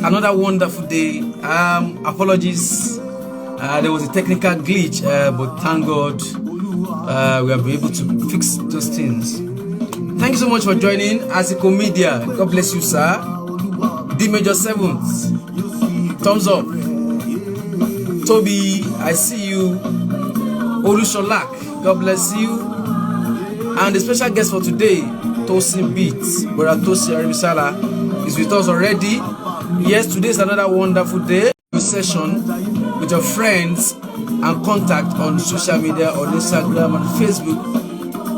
Another wonderful day. Apologies, there was a technical glitch, but thank God we have been able to fix those things. Thank you so much for joining as a comedian. God bless you, sir. D major 7th, thumbs up. Toby, I see you. Olusholak, God bless you. And the special guest for today, Tosin Beats, brother Tosin Aribisala, is with us already. Yes, today is another wonderful day. Session with your friends and contact on social media, on Instagram and Facebook.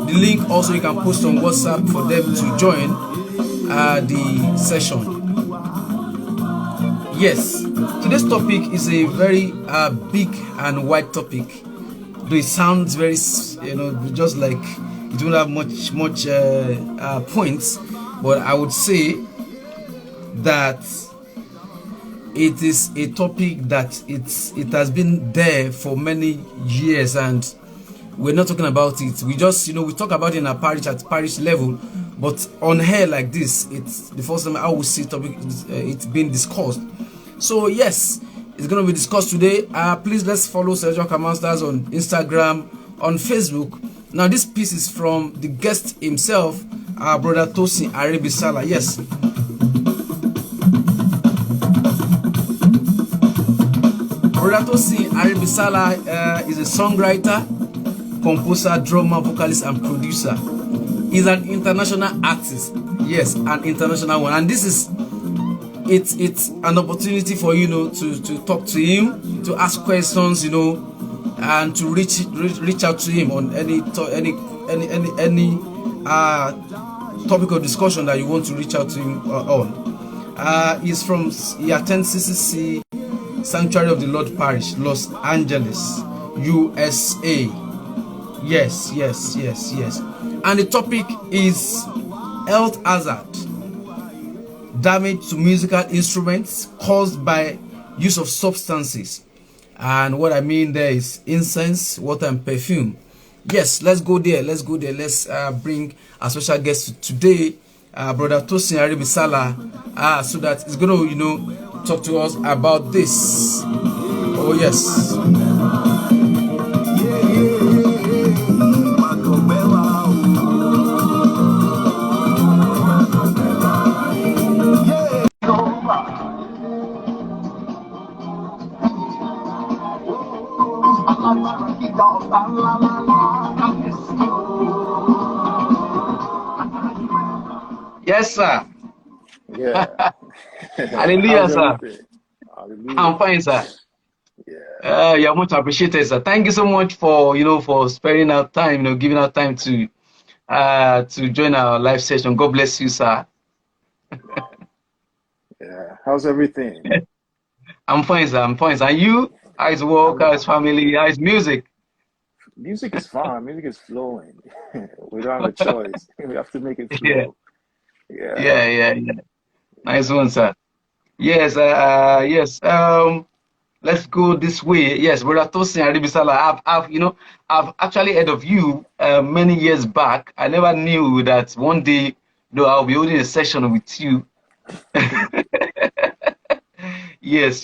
The link also you can post on WhatsApp for them to join the session. Yes, today's topic is a very big and wide topic. Though it sounds very, just like it don't have much points, but I would say that it is a topic that it has been there for many years, and we're not talking about it. We just we talk about it in a parish at parish level, but on here like this, it's the first time I will see topic it's being discussed. So yes, it's going to be discussed today. Please let's follow Sergio Masters on Instagram, on Facebook. Now this piece is from the guest himself, our brother Tosin Aribisala. Yes. Brother Tosin Aribisala is a songwriter, composer, drummer, vocalist, and producer. He's an international artist. Yes, an international one. And this is it's an opportunity for to talk to him, to ask questions, and to reach out to him on any topic of discussion that you want to reach out to him on. He attends CCC Sanctuary of the Lord Parish, Los Angeles, USA. Yes. And the topic is health hazard, damage to musical instruments caused by use of substances. And what I mean there is incense, water, and perfume. Yes, let's go there. Let's bring a special guest today, brother Tosin Aribisala, so that he's going to, talk to us about this. Oh yes. Yes, sir. Yeah. Hallelujah, How's sir. everything? I'm Hallelujah. fine, sir. Yeah. You're much appreciated, sir. Thank you so much for for sparing our time, giving our time to join our live session. God bless you, sir. Yeah. How's everything? I'm fine, sir. I'm fine, sir. And you? How's work? I'm, How's family? How's music? music is fine. Music is flowing. We don't have a choice. We have to make it Yeah, flow. Yeah. yeah. Nice Yeah. one, sir. Yes, yes. Let's go this way. Yes, Brother Tosin Aribisala. I've actually heard of you many years back. I never knew that one day, I'll be holding a session with you. Yes.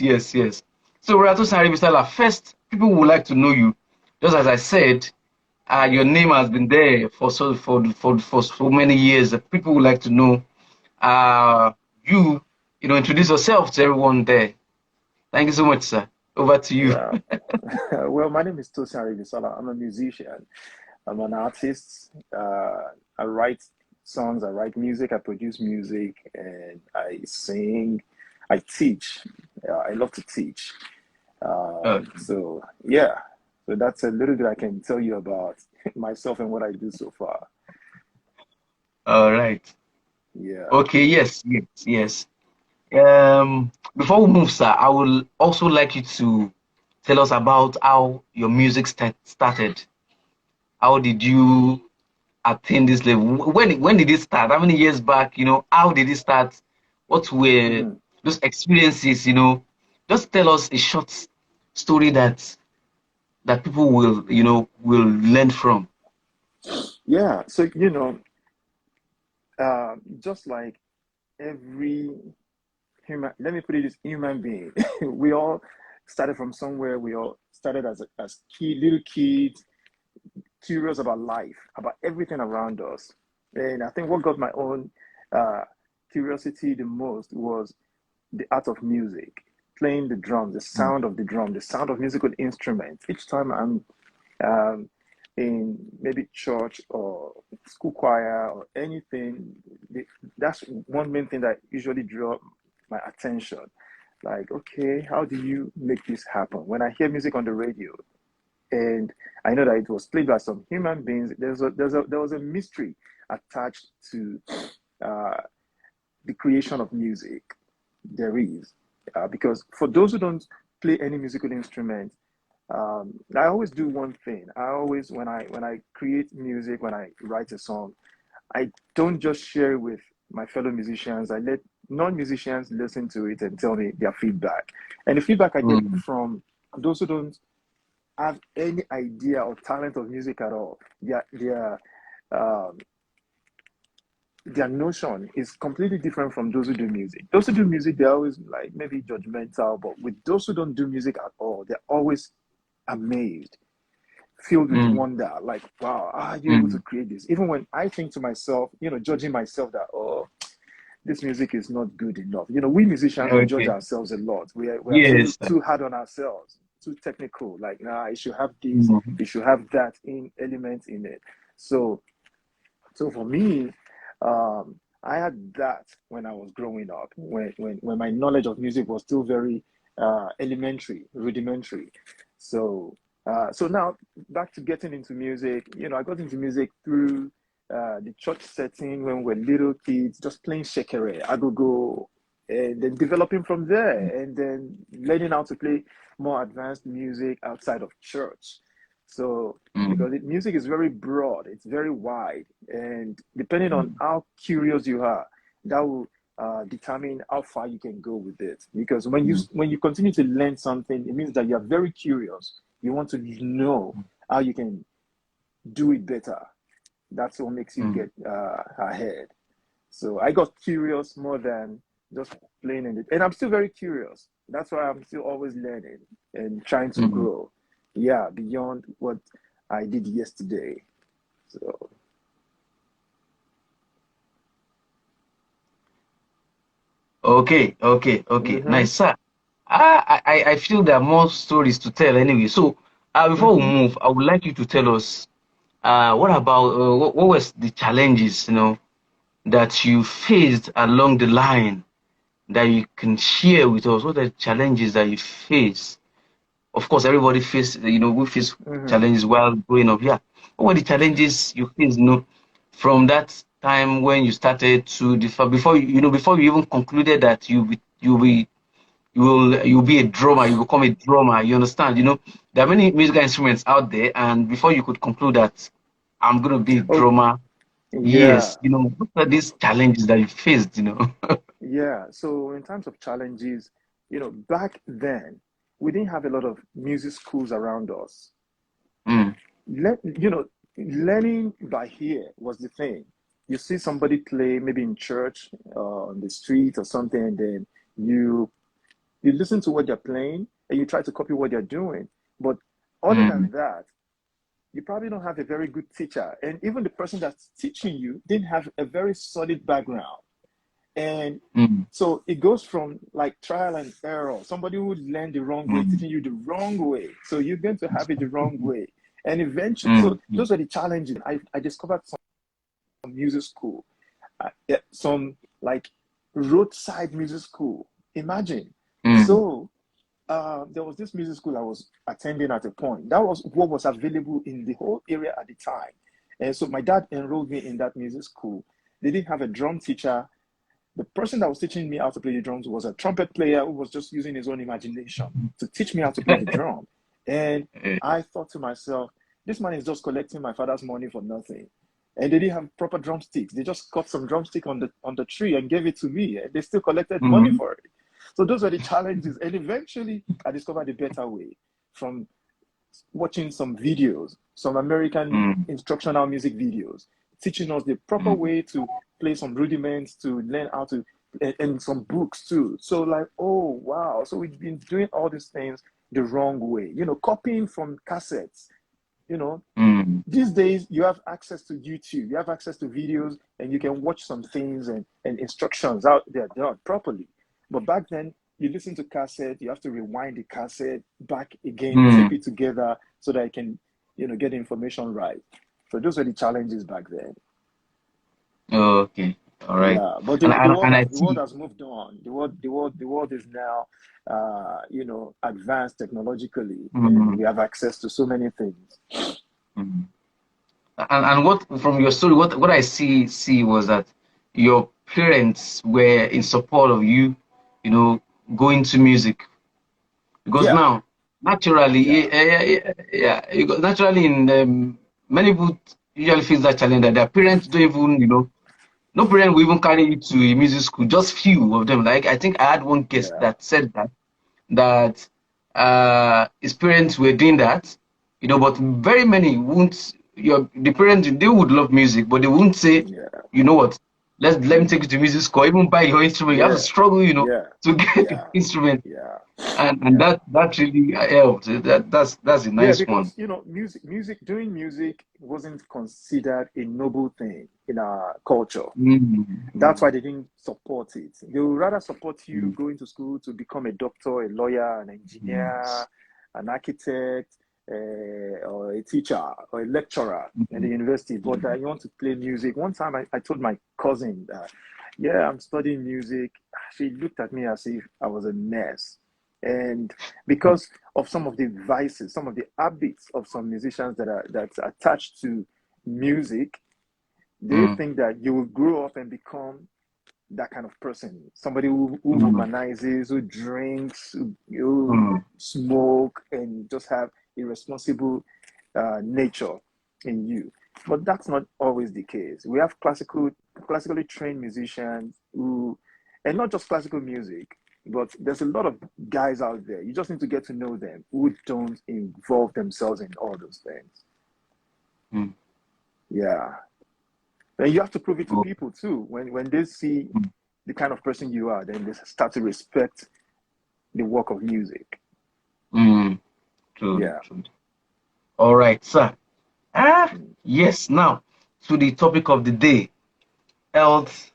So, Brother Tosin Aribisala, first, people would like to know you. Just as I said, your Yeah. name has been there for so many years. People would like to know uh, you. Introduce yourself to everyone there. Thank you so much, sir. Over to you. Yeah. Well, my name is Tosin Aribisala. I'm a musician. I'm an artist. I write songs, I write music, I produce music, and I sing. I teach. I love to teach. Uh, So yeah, so that's a little bit I can tell you about myself and what I do so far. all right. Yeah. Okay. Yes. Before we move, sir, I would also like you to tell us about how your music started. How did you attain this level? When did it start? How many years back? How did it start? What were Mhm. those experiences? Just tell us a short story that people will learn from. Yeah. So just like every human, let me put it this human being, we all started from somewhere. We all started as little kids, curious about life, about everything around us. And I think what got my own uh, curiosity the most was the art of music, playing the drum, the Mm, sound of the drum, the sound of musical instruments. Each time I'm um, in maybe church or school choir or anything, that's one main thing that usually draw my attention. Like, okay, how do you make this happen? When I hear music on the radio, and I know that it was played by some human beings. There was a mystery attached to uh, the creation of music. There is, because for those who don't play any musical instrument, I always do one thing. I always when I create music, when I write a song, I don't just share it with my fellow musicians. I let non-musicians listen to it and tell me their feedback. And the feedback I get mm, from those who don't have any idea or talent of music at all. Um, their notion is completely different from those who do music. Those who do music, they're always like maybe judgmental, but with those who don't do music at all, they're always amazed, filled with mm, wonder, like, wow, how are you able to mm. create this? Even when I think to myself, judging myself that, oh, this music is not good enough. We musicians, we judge Okay. ourselves a lot. We are Yes. too hard on ourselves, too technical. Like, nah, it should have this, Mhm. it should have that in element in it. So, so for me, I had that when I was growing up, when my knowledge of music was still very elementary, rudimentary. So, so now back to getting into music. I got into music through the church setting when we were little kids, just playing shekere, agogo, and then developing from there, and then learning how to play more advanced music outside of church. So Mm, because music is very broad, it's very wide, and depending on mm, how curious you are, that will determine how far you can go with it. Because mm, when you continue to learn something, it means that you are very curious. You want to know how you can do it better. That's what makes you mm, get ahead. So I got curious more than just playing in it, and I'm still very curious. That's why I'm still always learning and trying to mm. grow. Yeah, beyond what I did yesterday. So, Okay. hmm Nice, sir. I feel there are more stories to tell anyway. So Before we move, I would like you to tell us, what about what was the challenges, that you faced along the line that you can share with us? What are the challenges that you face? Of course, everybody face, we face Mm-hmm. challenges while growing up. Yeah. What were the challenges you faced, from that time when you started to the before you even concluded that you'll be a drummer, you become a drummer, you understand? There are many musical instruments out there, and before you could conclude that I'm gonna be a Oh, drummer, yeah. yes, what are these challenges that you faced? Yeah. So in terms of challenges, back then we didn't have a lot of music schools around us. Mm, Learning by ear was the thing. You see somebody play maybe in church, on the street or something, and then you you listen to what they're playing and you try to copy what they're doing. But other than mm, that, you probably don't have a very good teacher. And even the person that's teaching you didn't have a very solid background. And mm, so it goes from like trial and error. Somebody would learn the wrong way, mm, teaching you the wrong way. So you're going to have it the wrong way. And eventually, so mm, mm, those are the challenges. I discovered some music school, yeah, some like roadside music school. Imagine. mm, So there was this music school I was attending at a point. That was what was available in the whole area at the time. And so my dad enrolled me in that music school. They didn't have a drum teacher. The person that was teaching me how to play the drums was a trumpet player who was just using his own imagination to teach me how to play the drum. And eh, I thought to myself, this man is just collecting my father's money for nothing. And they didn't have proper drumsticks. They just cut some drumstick on the tree and gave it to me. And they still collected money mm, for it. So those were the challenges. And eventually I discovered a better way from watching some videos, some American mm, instructional music videos, teaching us the proper mm, way to play some rudiments, to learn how to, and some books too. So like, oh wow, so we've been doing all these things the wrong way, copying from cassettes. You know, mm, these days you have access to YouTube, you have access to videos, and you can watch some things and instructions out there done properly. But back then, you listen to cassette, you have to rewind the cassette back again, tape mm. it together so that you can, get the information right. So those were the challenges back then. Okay, all right. Yeah, but And the and, world and has I the world see. has moved on. The world is now, advanced technologically, and Mm, we have access to so many things. mm. And what from your story, what I see was that your parents were in support of you, you know, going to music. Because Yeah, now, naturally, yeah, yeah, because naturally, in many people usually face that challenge that their parents don't even, no parent will even carry you to a music school. Just few of them. Like I think I had one guest yeah, that said that his parents were doing that, but very many won't. The parents, they would love music, but they won't say, yeah, you know what, let me take you to music school, even buy your instrument. You have to yeah, struggle, yeah, to get the yeah, instrument, yeah, and yeah. that really helped. That's a Yeah, nice one. because doing music wasn't considered a noble thing in our culture. Mm, That's why mm, they didn't support it. They would rather support you mm, going to school to become a doctor, a lawyer, an engineer, yes. an architect, or a teacher or a lecturer in the Mm, university. But mm, you want to play music. One time I told my cousin that, yeah, I'm studying music. She looked at me as if I was a mess. And because of some of the vices, some of the habits of some musicians that's attached to music, they mm, think that you will grow up and become that kind of person, somebody who mm, womanizes, who drinks, who mm, smoke, and just have irresponsible nature in you. But that's not always the case. We have classically trained musicians who, and not just classical music, but there's a lot of guys out there. You just need to get to know them who don't involve themselves in all those things. mm. Yeah. And you have to prove it to Oh, people too. When they see mm, the kind of person you are, then they start to respect the work of music. mm. True, Yeah. true. All right, sir. Mm. Yes. Now to the topic of the day: health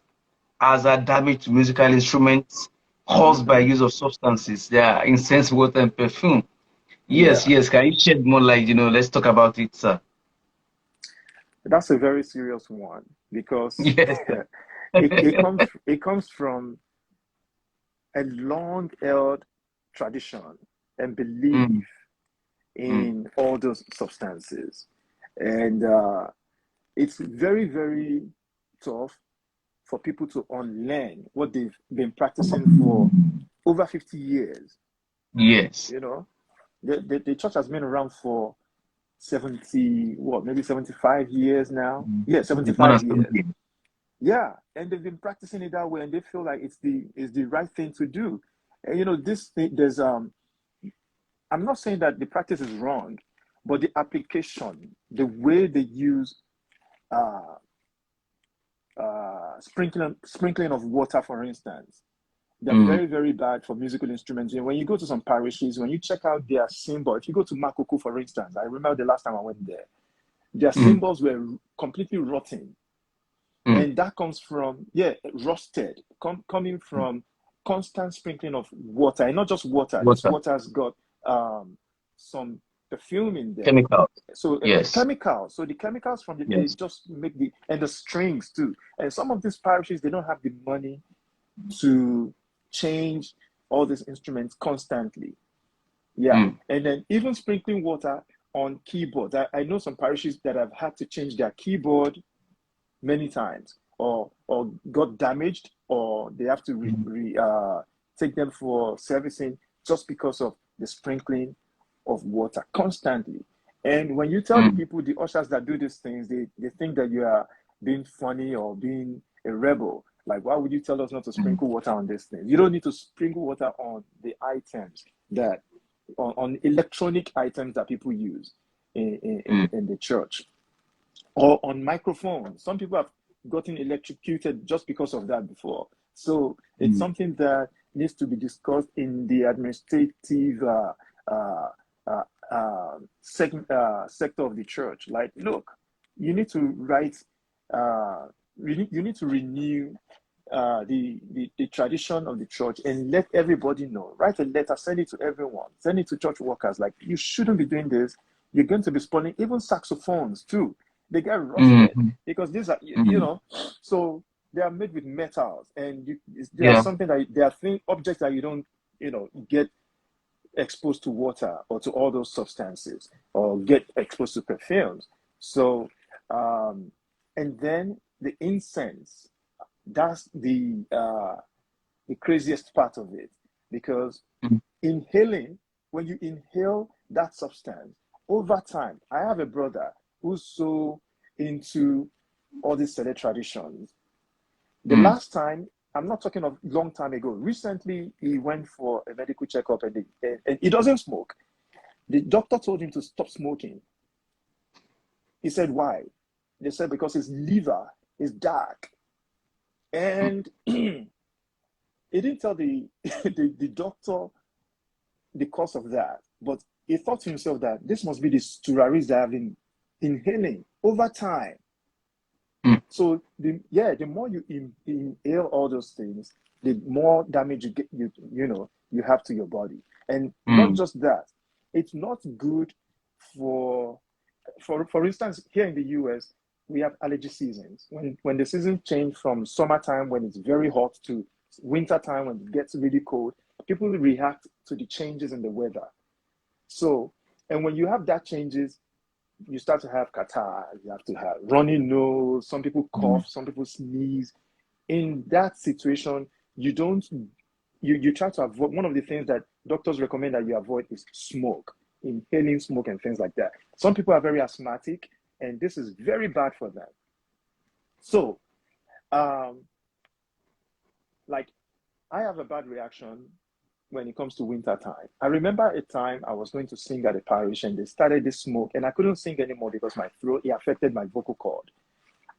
hazard damage to musical instruments caused by Mm-hmm. use of substances. Yeah, incense, water, and perfume. Yes, Yeah, yes. Can you shed more light? Let's talk about it, sir. that's a very serious one because Yes, sir. it comes from a long held tradition and Mm, belief mm, in all those substances. And it's very, very tough for people to unlearn what they've been practicing for over 50 years. yes. You know, the church has been around for 70, what, maybe 75 years now. Yeah, It's more than 75 years. 70. Yeah, and they've been practicing it that way, and they feel like it's the right thing to do. And this thing, I'm not saying that the practice is wrong, but the application, the way they use uh, sprinkling of water, for instance, they're Mm, very, very bad for musical instruments. And when you go to some parishes, when you check out their cymbal, if you go to Makoko, for instance, I remember the last time I went there, their mm, cymbals were completely rotten. mm. And that comes from, yeah, rusted, coming from constant sprinkling of water. And not just water, this Water. water's got some perfume in there. Chemicals. So Yes. chemicals. So the chemicals from they Yes. just make and the strings too. And some of these parishes, they don't have the money to change all these instruments constantly. Yeah. Mm, And then even sprinkling water on keyboards. I know some parishes that have had to change their keyboard many times, or got damaged, or they have to mm, take them for servicing just because of the sprinkling of water constantly. And when you tell the mm, people, the ushers that do these things, they think that you are being funny or being a rebel. Like, why would you tell us not to mm, sprinkle water on these things? You don't need to sprinkle water on the items that on electronic items that people use in, mm, in the church, or on microphones. Some people have gotten electrocuted just because of that before. So it's mm, something that needs to be discussed in the administrative uh, uh, sector of the church. Like, look, you need to write, you need to renew the tradition of the church and let everybody know. Write a letter, send it to everyone, send it to church workers. Like, you shouldn't be doing this. You're going to be spoiling even saxophones too. They get mm, rusted mm, because these are, mm. so they are made with metals, and they are Yeah. something that they are objects that you don't, get exposed to water or to all those substances, or get exposed to perfumes. So, and then the incense, that's the craziest part of it, because Mm, inhaling, when you inhale that substance over time. I have a brother who's so into all these select traditions. The mm, last time, I'm not talking of long time ago, recently he went for a medical checkup, and he doesn't smoke. The doctor told him to stop smoking. He said, why? They said because his liver is dark. mm, And he didn't tell the doctor the cause of that, but he thought to himself that this must be the sturaris that I've been inhaling over time. mm, So the more you inhale all those things, the more damage you get, you have to your body. And not mm, just that, it's not good for for instance, here in the US, we have allergy seasons. When the season change from summertime when it's very hot to winter time when it gets really cold, people react to the changes in the weather. So, and when you have that changes, you start to have catarrh, you have to have runny nose, some people mm, cough, some people sneeze. In that situation, you don't you try to avoid. One of the things that doctors recommend that you avoid is smoke, inhaling smoke and things like that. Some people are very asthmatic, and this is very bad for them. So, um, like, I have a bad reaction when it comes to winter time. I remember a time I was going to sing at a parish, and they started this smoke, and I couldn't sing anymore because my throat, it affected my vocal cord.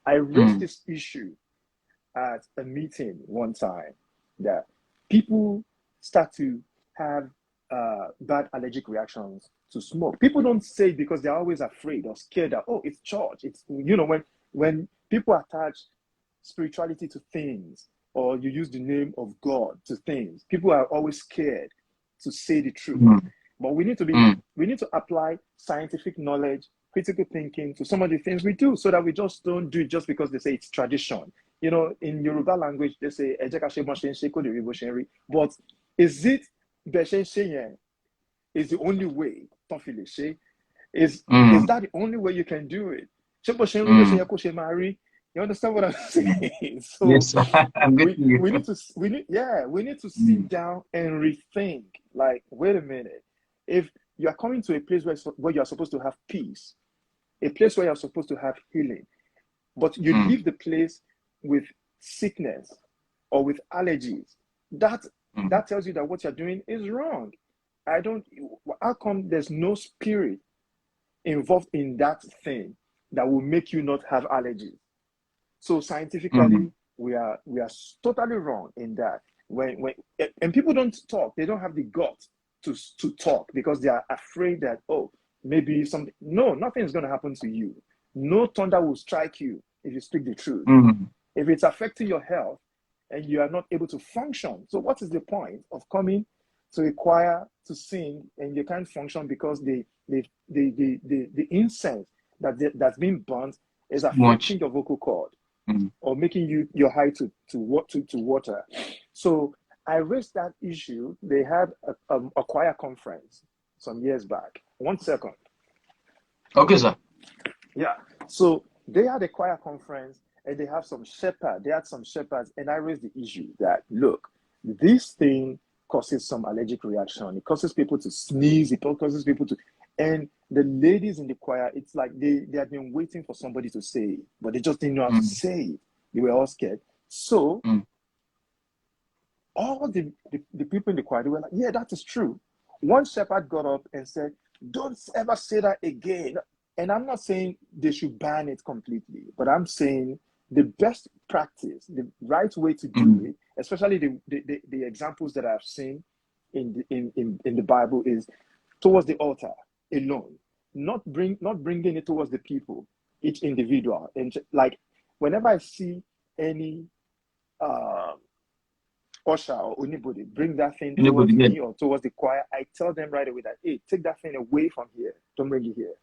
I raised mm, this issue at a meeting one time, that people start to have bad allergic reactions to smoke. People don't say it because they're always afraid or scared that, oh, it's church. It's, when people attach spirituality to things, or you use the name of God to things, people are always scared to say the truth. mm. But we need to apply scientific knowledge, critical thinking to some of the things we do, so that we just don't do it just because they say it's tradition. You know, in Yoruba language, they say, but is it is the only way? Is that the only way you can do it? You understand what I'm saying? So Yes, I'm getting you. we need to sit down and rethink. Like, wait a minute. If you are coming to a place where you are supposed to have peace, a place where you are supposed to have healing, but you leave the place with sickness or with allergies, that tells you that what you're doing is wrong. How come there's no spirit involved in that thing that will make you not have allergies? So scientifically, we are totally wrong in that. And people don't talk, they don't have the guts to talk because they are afraid that, oh, maybe something. No, nothing is going to happen to you. No thunder will strike you if you speak the truth. If it's affecting your health and you are not able to function, so what is the point of coming to a choir to sing and you can't function because the incense that's being burnt is affecting your vocal cord or making your high to water? So I raised that issue. They had a choir conference some years back. 1 second. Okay, sir. Yeah. So they had a choir conference and they have some shepherds. They had some shepherds, and I raised the issue that, look, this thing causes some allergic reaction. It causes people to sneeze. It causes people to, and the ladies in the choir, it's like they had been waiting for somebody to say it, but they just didn't know how to say it. They were all scared. So all the people in the choir, they were like, yeah, that is true. One shepherd got up and said, don't ever say that again. And I'm not saying they should ban it completely, but I'm saying the best practice, the right way to do it, especially the examples that I've seen in the Bible, is towards the altar alone, not bringing it towards the people, each individual. And like, whenever I see any usher or anybody bring that thing towards me or towards the choir, I tell them right away that, hey, take that thing away from here. Don't bring it here.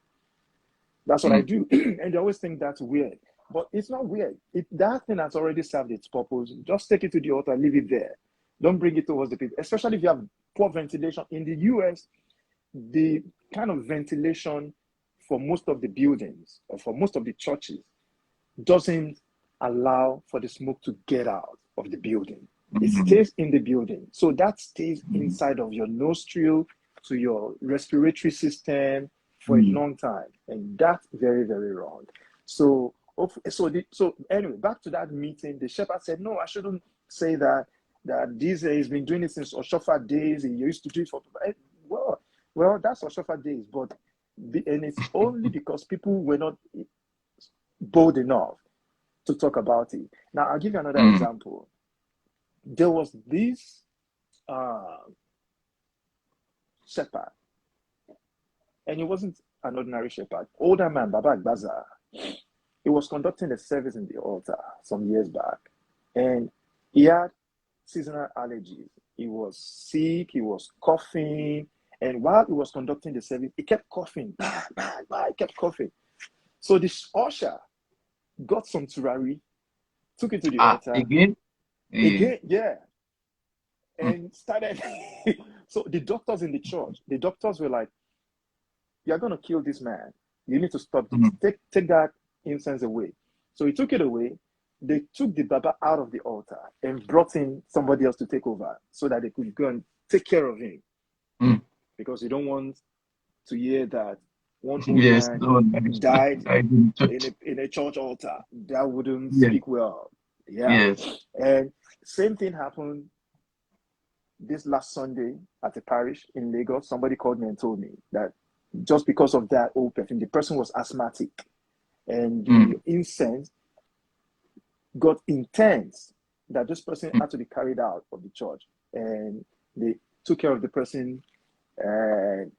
That's what I do. And they always think that's weird. But it's not weird. That thing has already served its purpose. Just take it to the altar, leave it there. Don't bring it towards the people, especially if you have poor ventilation. In the US, the kind of ventilation for most of the buildings or for most of the churches doesn't allow for the smoke to get out of the building. It stays in the building. So that stays inside of your nostril to your respiratory system for a long time. And that's very, very wrong. So anyway, back to that meeting, the shepherd said, no, I shouldn't say that these days he's been doing it since Oshofa days. He used to do it for, well, that's Oshofa days, and it's only because people were not bold enough to talk about it. Now, I'll give you another example. There was this shepherd, and he wasn't an ordinary shepherd. Older man, Baba Agbaza. He was conducting a service in the altar some years back, and he had seasonal allergies. He was sick, he was coughing, and while he was conducting the service, he kept coughing. He kept coughing. So this usher got some turari, took it to the altar. Again, yeah. And started. So the doctors in the church, the doctors were like, you're going to kill this man. You need to stop this. Take that incense away. So he took it away. They took the Baba out of the altar and brought in somebody else to take over so that they could go and take care of him. Because you don't want to hear that one old man died in a church altar. That wouldn't speak well. And same thing happened this last Sunday at a parish in Lagos. Somebody called me and told me that just because of that old perfume, the person was asthmatic, and the incense got intense that this person had to be carried out of the church, and they took care of the person, and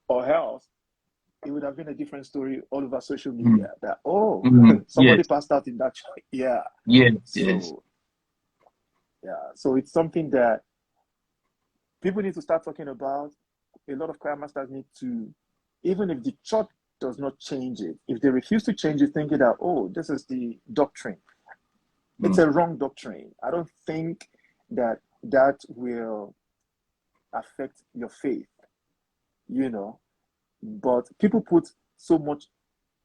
or else it would have been a different story all over social media that somebody passed out in that church. So it's something that people need to start talking about. a lot of choir masters need to, even if the church does not change it, if they refuse to change it, thinking that, oh, this is the doctrine, it's a wrong doctrine. I don't think that that will affect your faith, you know. But people put so much,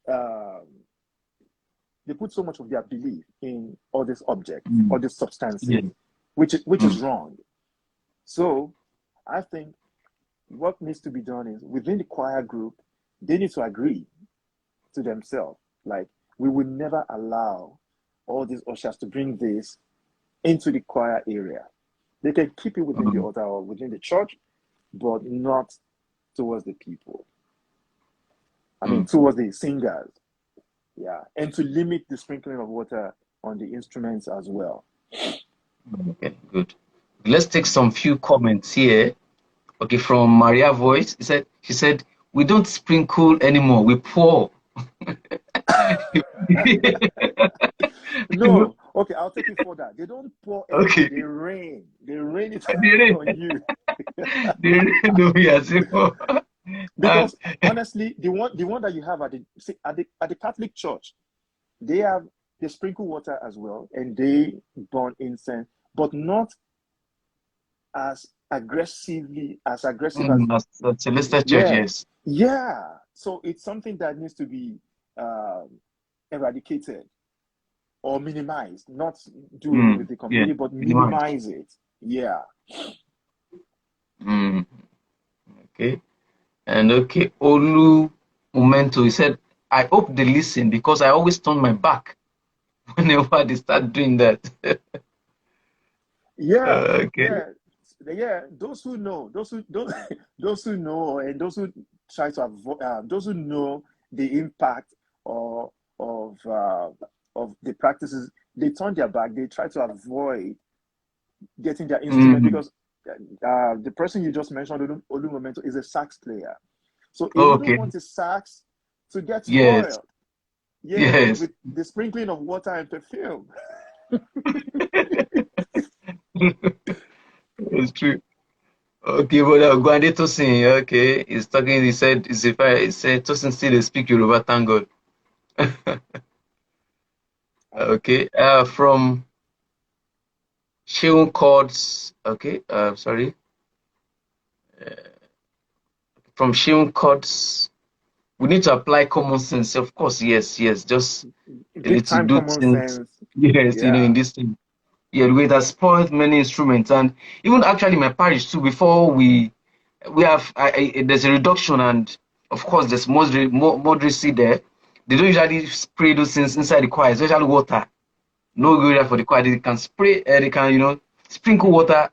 they put so much of their belief in all these objects, all these substances, which is wrong. So I think what needs to be done is within the choir group, they need to agree to themselves, like, we will never allow all these ushers to bring this into the choir area. They can keep it within the altar or within the church, but not towards the people. I mean, towards the singers. Yeah. And to limit the sprinkling of water on the instruments as well. Okay, good. Let's take some few comments here. Okay, from Maria Voice. She said, we don't sprinkle anymore, we pour. No, okay, I'll take it for that. They don't pour anything, okay. They rain. They rain it on you. They rain on you as well. Because honestly, the one that you have at the Catholic Church, they sprinkle water as well, and they burn incense, but not as aggressive as the Celestial Church, yes. Yeah. So it's something that needs to be eradicated or minimized, not do it with the community, but minimize it. Yeah. Okay. And okay, Olu Momento, he said, I hope they listen because I always turn my back whenever they start doing that. Yeah, those who know, those who know, and those who try to avoid, those who know the impact of the practices, they turn their back. They try to avoid getting their instrument because the person you just mentioned, Olu Momento, is a sax player. So he wouldn't want his sax to get spoiled. Yes. With the sprinkling of water and perfume. It's true. Okay, but Gwande Tosin, okay, he's talking. He said, Tosin still speak Yoruba, thank God. Okay, from Sheun Chords, okay, sorry. From Sheun Chords, we need to apply common sense. Of course, yes. Just need to do things. Sense. Yes, in this thing. Yeah, we have spoiled many instruments, and even actually my parish too. Before we have there's a reduction, and of course there's moderacy there. They don't usually spray those things inside the choir, especially water. No area for the choir. They can spray, they can sprinkle water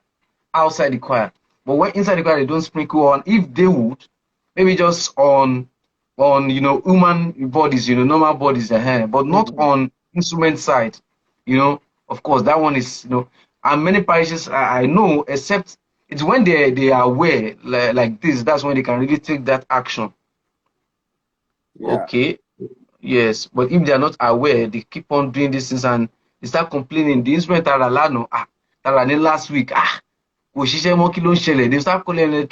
outside the choir. But when inside the choir, they don't sprinkle on. If they would, maybe just on human bodies, normal bodies, but not on instrument side, Of course, that one is, and many parishes I know, except it's when they are aware like this, that's when they can really take that action. Yeah. Okay. Yes, but if they are not aware, they keep on doing these things and they start complaining. The instrument last week, they start calling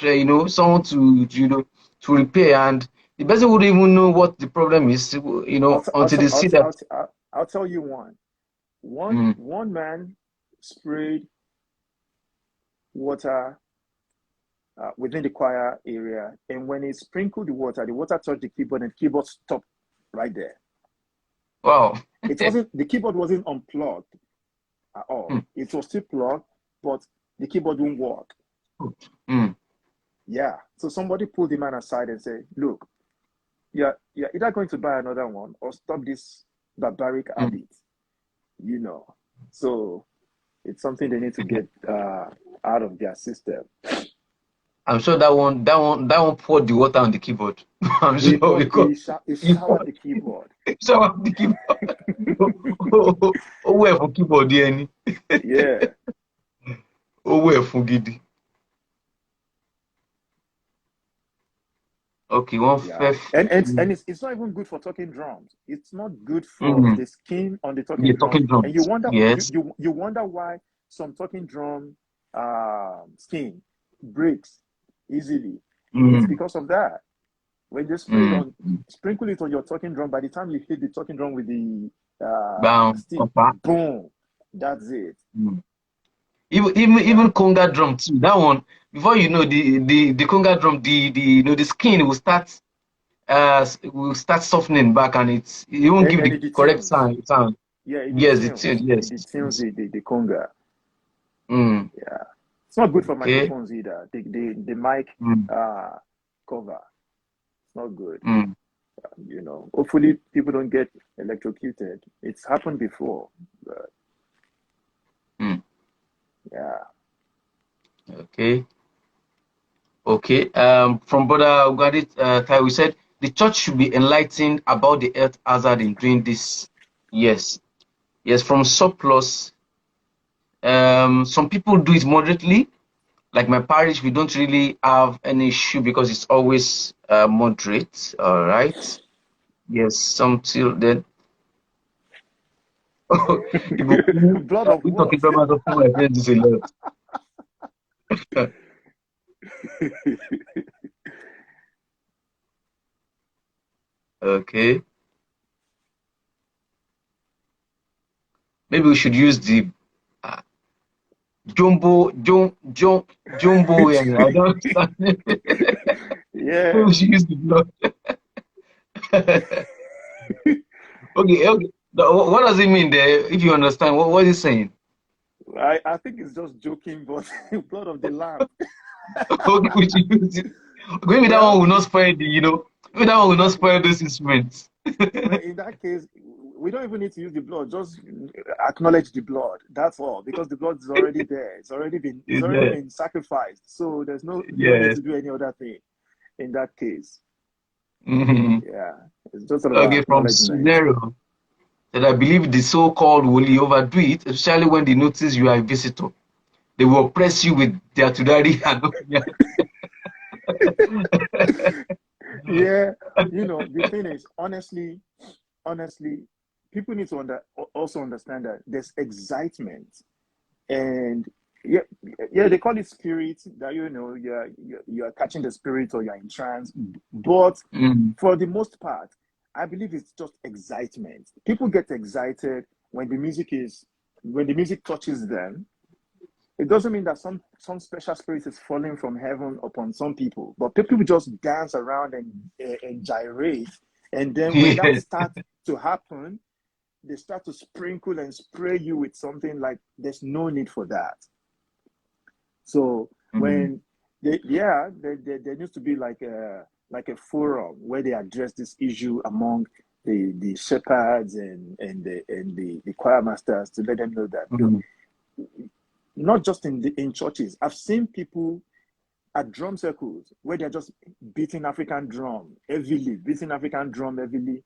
someone to repair, and the person wouldn't even know what the problem is, until they see that. I'll tell you one. One man sprayed water within the choir area, and when he sprinkled the water touched the keyboard, and the keyboard stopped right there. Wow. The keyboard wasn't unplugged at all. It was still plugged, but the keyboard wouldn't work. Yeah. So somebody pulled the man aside and said, look, you're either going to buy another one or stop this barbaric habit. So it's something they need to get out of their system. I'm sure that one poured the water on the keyboard. I'm sure he showered the keyboard. Showered the keyboard. Oh, where for keyboard, Danny? Yeah. Oh, where for Gidi? Okay, and it's not even good for talking drums. It's not good for the skin on the talking drums. And you wonder, you wonder why some talking drum skin breaks easily. It's Mm. because of that. When they Mm. sprinkle it on your talking drum, by the time you hit the talking drum with the Bam. stick, Papa. boom, that's it. Mm. Even conga drum too. That one, before you know the conga drum, the skin will start softening back, and it won't give And the it correct detunes. sound. Yeah, it Yes, the detunes. tune. It Yes. detunes the conga. Mm. Yeah. It's not good for Okay. microphones either. The mic Mm. cover. It's not good. Mm. Hopefully people don't get electrocuted. It's happened before, but Mm. yeah. Okay. Okay. From Brother Ugadi Tai, we said the church should be enlightened about the health hazard in doing this. Yes. Yes. From surplus, some people do it moderately. Like my parish, we don't really have any issue because it's always moderate. All right. Yes. Some till then. Blood of We what? talking about the my friends a lot. Okay. Maybe we should use the uh, jumbo. And I don't understand. Maybe Yeah. we should use the blood. Okay. Okay. What does it mean there? If you understand, what is saying? I think it's just joking, but blood of the lamb. Okay, we should use it. Maybe that one Well, will not spoil maybe that one will not well, spoil those instruments. well, in that case, we don't even need to use the blood. Just acknowledge the blood. That's all, because the blood is already there. It's Is already there? been sacrificed. So you don't need Yes. to do any other thing in that case. Mhm. Yeah, it's just sort of an Okay, from acknowledgement. Sunero, that I believe the so-called will overdo it, especially when they notice you are a visitor. They will oppress you with their tudari and Yeah, the thing is, honestly, people need to also understand that there's excitement, and yeah, yeah, they call it spirit, that you're catching the spirit, or you're in trance, but Mm. for the most part, I believe it's just excitement. People get excited when the music touches them. It doesn't mean that some special spirit is falling from heaven upon some people, but people just dance around and gyrate, and then when that Yes. starts to happen, they start to sprinkle and spray you with something like there's no need for that. So Mm. when there needs to be like a forum where they address this issue among the shepherds and the choir masters, to let them know that look, Mm. not just in churches. I've seen people at drum circles where they're just beating African drum heavily.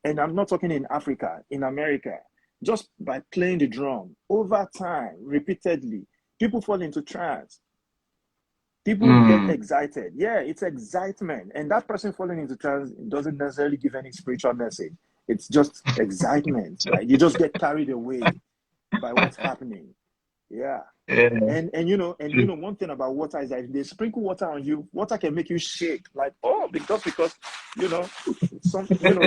And I'm not talking in Africa, in America. Just by playing the drum over time, repeatedly, people fall into trance. People get Mm. excited. Yeah, it's excitement. And that person falling into trance doesn't necessarily give any spiritual message. It's just excitement. Like you just get carried away by what's happening. Yeah. Yeah. And one thing about water is that if they sprinkle water on you, water can make you shake. Like, oh, because you know,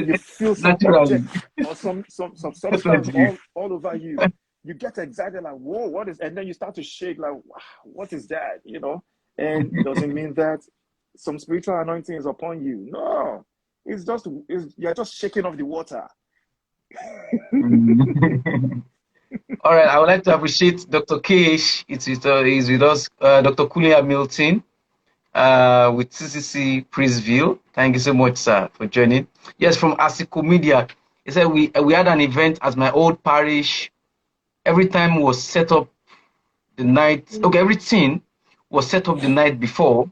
you feel some Naturally. object or some substance Definitely. all over you. You get excited, like, whoa, what is, and then you start to shake, like, wow, what is that? And it doesn't mean that some spiritual anointing is upon you. No, you're just shaking off the water. Mm. All right, I would like to appreciate Dr. Kish. He's with us, Dr. Kulia Milton, with CCC Priestville. Thank you so much, sir, for joining. Yes, from Asico Media. He said we had an event at my old parish. Every time was set up the night. Okay, everything was set up the night before,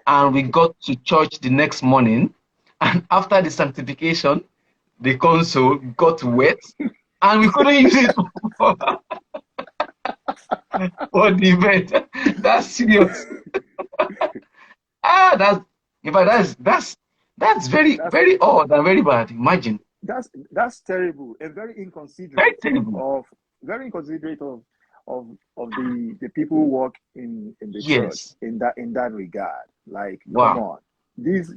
and we got to church the next morning. And after the sanctification, the console got wet, and we couldn't use it for, for the event. That's serious. That's in fact that's very That's very odd and very bad. Imagine, that's terrible and very terrible. very inconsiderate of the people who work in the church Yes. in that regard. Like, come Wow. on. These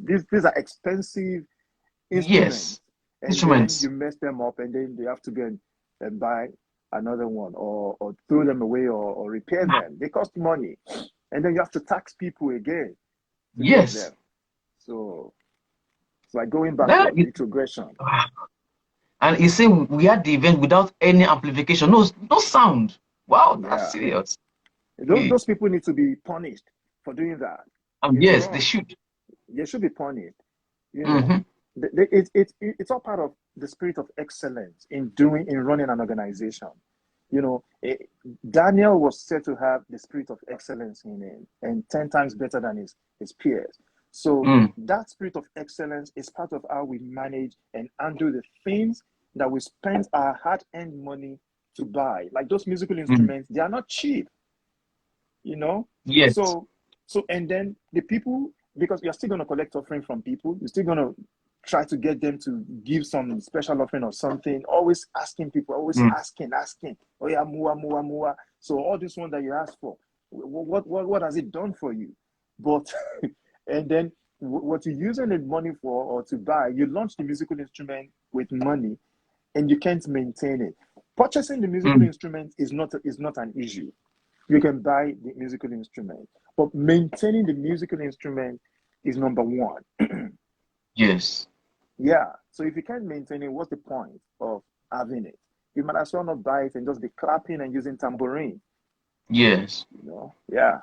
are expensive instruments. Yes. And then Instruments. you mess them up, and then they have to go and buy another one, or throw them away, or repair them. They cost money. And then you have to tax people again to get Yes. them. So it's like going That backward, is, retrogression. and you say we had the event without any amplification, no sound. Wow, that's Yeah. serious. Yeah. Those people need to be punished for doing that. It's Yes, they wrong. should. They should be punished. You know, Mm-hmm. it's all part of the spirit of excellence in running an organization. You know, Daniel was said to have the spirit of excellence in him, and 10 times better than his peers. So Mm. that spirit of excellence is part of how we manage and undo the things that we spend our hard-earned money to buy. Like those musical Mm. instruments, they are not cheap. You know, Yes. so and then the people, because you're still going to collect offering from people, you're still going to try to get them to give some special offering or something, always asking people, always Mm. asking, oh yeah, mua. So all this one that you ask for, what has it done for you? But and then what you're using the money for, or to buy, you launch the musical instrument with money, and you can't maintain it. Purchasing the musical Mm. instrument is not an issue. You can buy the musical instrument, but maintaining the musical instrument is number one. Yes. Yeah. So if you can't maintain it, what's the point of having it? You might as well not buy it and just be clapping and using tambourine. Yes. Yeah.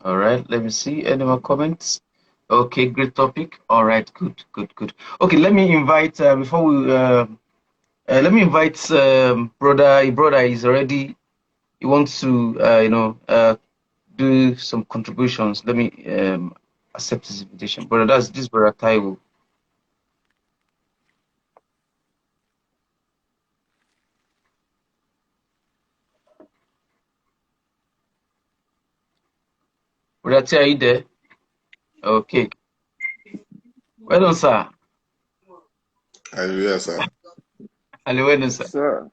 All right. Let me see. Any more comments? Okay, great topic. All right, good. Okay, let me invite before we let me invite brother. A brother is already. He wants to do some contributions. Let me accept his invitation, brother. That's this brother Taiwo. Brother Taiwo, are you there? Okay. Well done, sir. Hallelujah, sir. Hello, well done, Yes, sir. sir.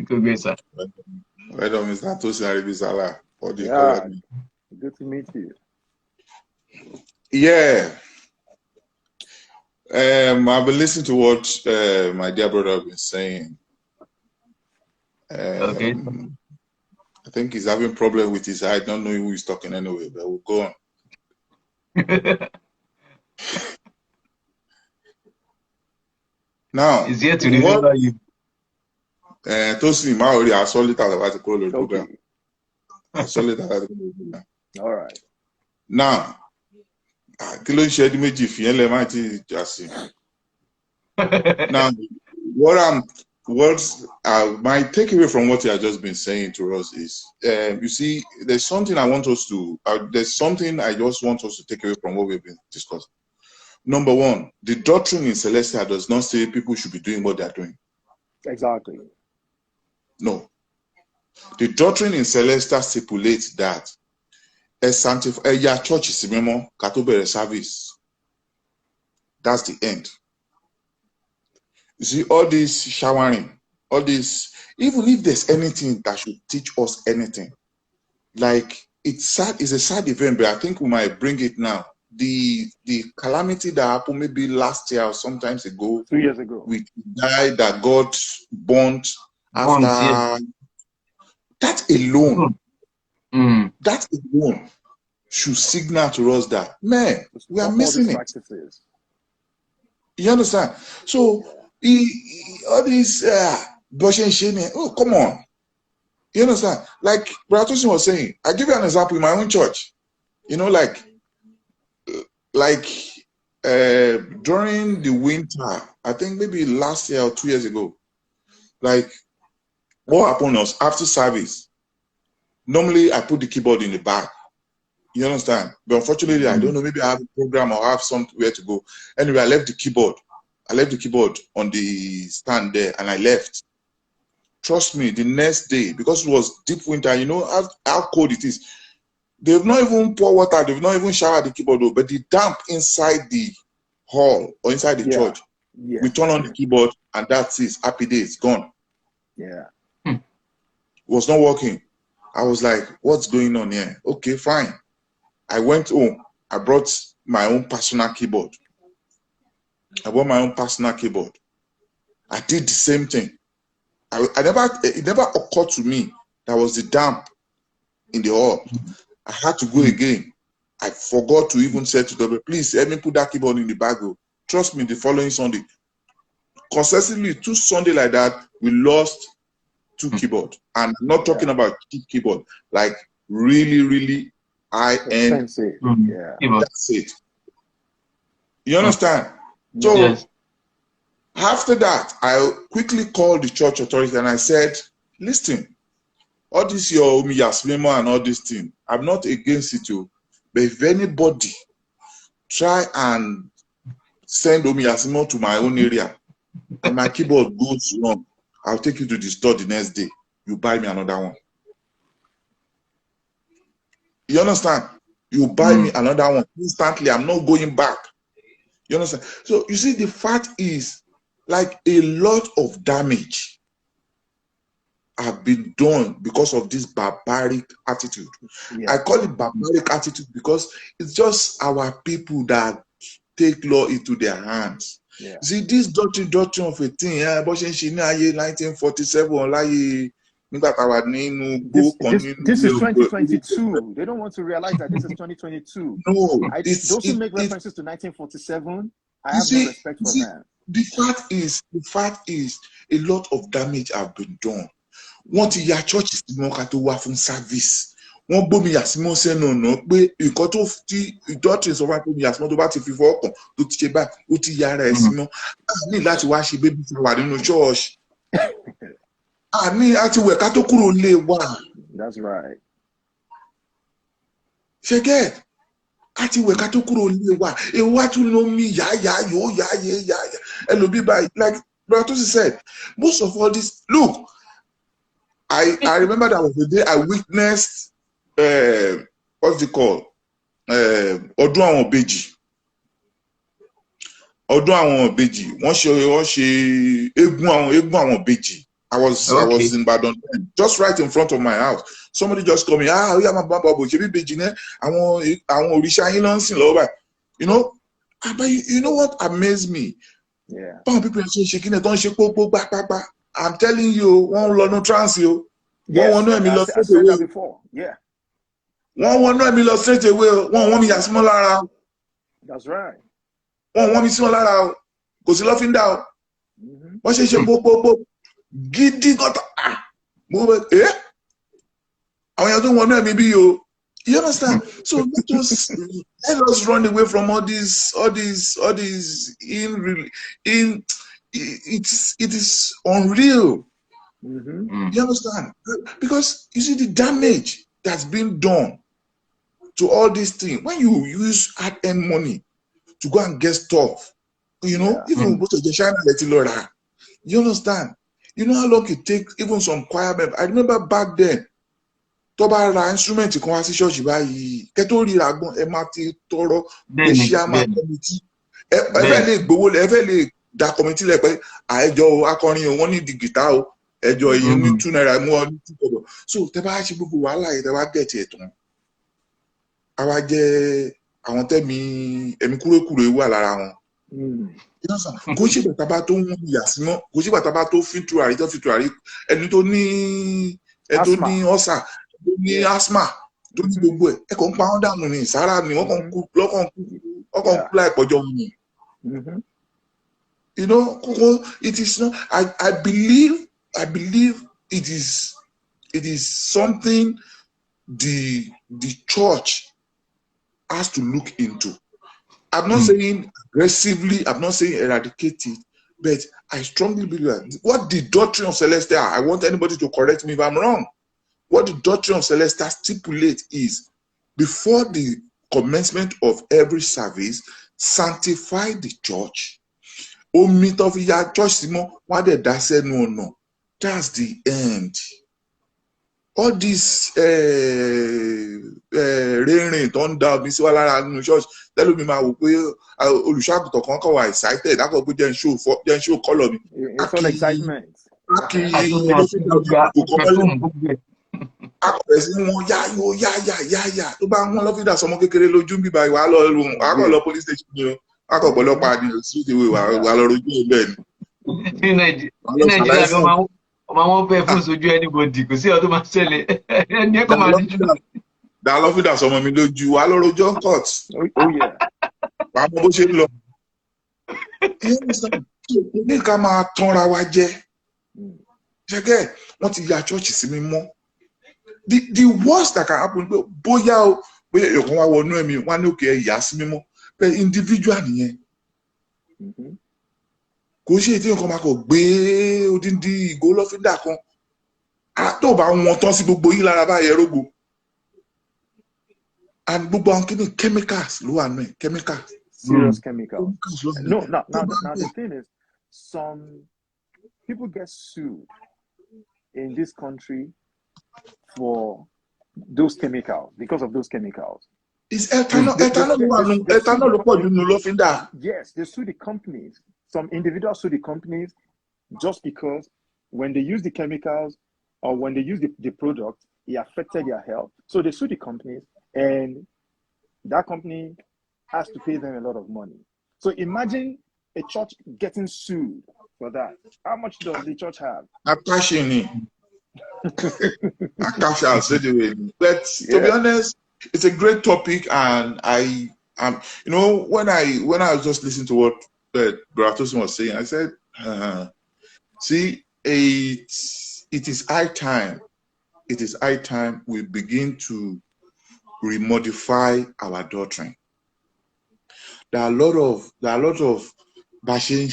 Good, sir. Well done, Mr. Tosin Aribisala, for the Yeah. colored. Good to meet you. Yeah. I've been listening to what my dear brother has been saying. Okay. I think he's having problem with his eye. I don't know who he's talking anyway, but we'll go on. Now, He's here to what remember you. Tosin Maori, I saw it as a call program. Okay. I saw it as a program. All right. Now, kí ló ń ṣe ẹdí méjì fìyẹn lẹ máa ti jà sí. Now, my takeaway from what you have just been saying to us is, you see, there's something I just want us to take away from what we've been discussing. Number one, the doctrine in Celestia does not say people should be doing what they're doing. Exactly. No. The doctrine in Celestia stipulates that your church is a service. That's the end. You see, all this showering, all this, even if there's anything that should teach us anything, like it's sad, it's a sad event, but I think we might bring it now. The calamity that happened maybe last year or sometimes ago, 2 years ago, with the guy that got burnt after that alone, that alone should signal to us that, man, we are missing it. Practices. You understand? So all these oh, come on. You understand? Like Brother Tosin was saying, I give you an example in my own church. You know, like during the winter, I think maybe last year or 2 years ago, like what happened was after service, normally I put the keyboard in the back. You understand? But unfortunately, I don't know, maybe I have a program or I have somewhere to go. Anyway, I left the keyboard on the stand there and I left. Trust me, the next day, because it was deep winter, you know how cold it is. They've not even poured water, they've not even showered the keyboard, but the damp inside the hall or inside the church, we turn on the keyboard and that's it. Happy days, gone. Yeah. It was not working. I was like, what's going on here? Okay, fine. I went home. I brought my own personal keyboard. I bought my own personal keyboard. I did the same thing. It never occurred to me there was the damp in the hall. I had to go again. I forgot to even say to them, please help me put that keyboard in the bag. Trust me, the following Sunday, consistently 2 Sundays like that, we lost 2 keyboards. And I'm not talking about cheap keyboard, like really high-end. Yeah. That's it. You understand? So after that, I quickly called the church authority and I said, listen, all this your Yasmimo and all this thing, I'm not against it too. But if anybody try and send Yasmimo to my own area and my keyboard goes wrong, I'll take you to the store the next day. You buy me another one. You understand? You buy me another one instantly. I'm not going back. You understand? So you see, the fact is, like, a lot of damage have been done because of this barbaric attitude. I call it barbaric attitude because it's just our people that take law into their hands. See, this doctrine of a thing, 1947, this is 2022. They don't want to realize that this is 2022. No, those who make references to 1947, I have no respect for them. The fact is, a lot of damage have been done. What your church is to service. One bomi Yasmimo say no, but you got to the doctrines of what Yasmimo to bat if you walk to teach back, uti yara Yasmimo. I need that why she baby for in the church. I need actually work at That's right. Forget. Ati we kato kuro lewa. E what you know me ya. And be by like Brother Tosin said. Most of all this. Look, I remember that was the day I witnessed what's it called? Ọdún àwọn Ìbejì. Ọdún àwọn Ìbejì. Wọ́n ṣe eégún àwọn Ìbejì. I was in Badon, just right in front of my house. Somebody just called me, yeah, my baba, you know, but you know what amazed me? Yeah. People say shaking it, don't shake, back. I'm telling you, one will not trans you. Yes, I said that before. Yeah. One will not be lost straight away. One want me as smaller. That's right. One want me smaller. Because you laughing down. What she Giddy got move it. I don't want to maybe you understand? So let us run away from all these it is unreal. You understand? Because you see the damage that's been done to all these things. When you use hard-earned money to go and get stuff, you know, even go to the China, you understand? You know how long it takes, even some choir members. I remember back then, Toba ra instrument kan wá sí church báyìí. Kẹ́tó rí ragbon ẹ máa ti tọrọ chairman committee. Ẹ fẹ́ lè gbowó lẹ, ẹ fẹ́ lè da committee lẹ pé àẹjọ akọrin o, wọ́n ní di guitar o, ẹjọ èyí ní 2 naira mú ọ ní 2 kobo. So tẹ́ bá ṣe gbogbo wàhálà yìí tẹ́ bá get it tán. Àwa jẹ́ àwọn tẹ́mi ẹ̀mí kúrékùré wà lára wọn. Kò ṣe bàtà bá tó ń Yasmimo, kò ṣe bàtà bá tó fi tùràrí ẹni tó ní ọ̀sà, tó ní asthma, tó ní gbogbo ẹ̀ kàn ń pa wọ́n dànù ní ìsára ni wọ́n kàn kú láì pọ̀jọ́ ni. You know, it is not. I believe it is something the church has to look into. I'm not saying aggressively, I'm not saying eradicate it, but I strongly believe that what the doctrine of Celestial, I want anybody to correct me if I'm wrong. What the doctrine of Celestial stipulates is, before the commencement of every service, sanctify the church. Omit of your church, what did that say? No. That's the end. All this rain don't doubt me so in church. Tell me my Oluṣàgùntàn kan wà excited. I go put them show color me. It's all excitement. akọ̀rẹ́ sí wọn yá tó bá wọn lọ́fíìdà sọmọ kékeré lójú bíbá ìwà lọ police station ni o akọ̀pọ̀lọpọ̀ àdìyẹ sí ìwé wà lọ rojú ẹ̀ bẹ́ẹ̀ ni. ní Nàìjíríà ló máa wọ́n bẹ́ẹ̀ fún ìsojú anybody kò sí ọdún máa ṣẹlẹ̀ ẹni ẹ̀kọ́ máa díjú. dá lọ́fíìdà sọmọ mi lójú wà lọ rojọ́ court wà mọ bó ṣe ń lọ. ní ká máa tanra wa jẹ ṣẹ́gẹ́ wọ́n ti ya chọ́ọ̀chì sí mi mọ́. The worst that can happen pé bóyá èèyàn wá wọnú ẹ̀mí wọn ní òkè ẹ̀yà sí mímọ́ pé individual nìyẹn kò ṣe ètò nǹkan máa kọ gbé odindi ìgò lọ́fíńdà kan tó bá wọn tán sí gbogbo yìí lára báyẹn rógbò and gbogbo àwọn kìíní chemicals ló wà náà chemicals. Serious chemicals. No, now the thing is, some people get sued in this country for those chemicals, because of those chemicals. It's ethanol ló nínú lọ́fíńdà. Yes, they sue the companies. Some individuals sue the companies just because when they use the chemicals or when they use the product, it affected their health. So they sue the companies, and that company has to pay them a lot of money. So imagine a church getting sued for that. How much does the church have? To be honest, it's a great topic, and I when I was just listening to what Brother Tosin was saying, I said, see, it is high time. It is high time we begin to remodify our doctrine. There are a lot of bashin.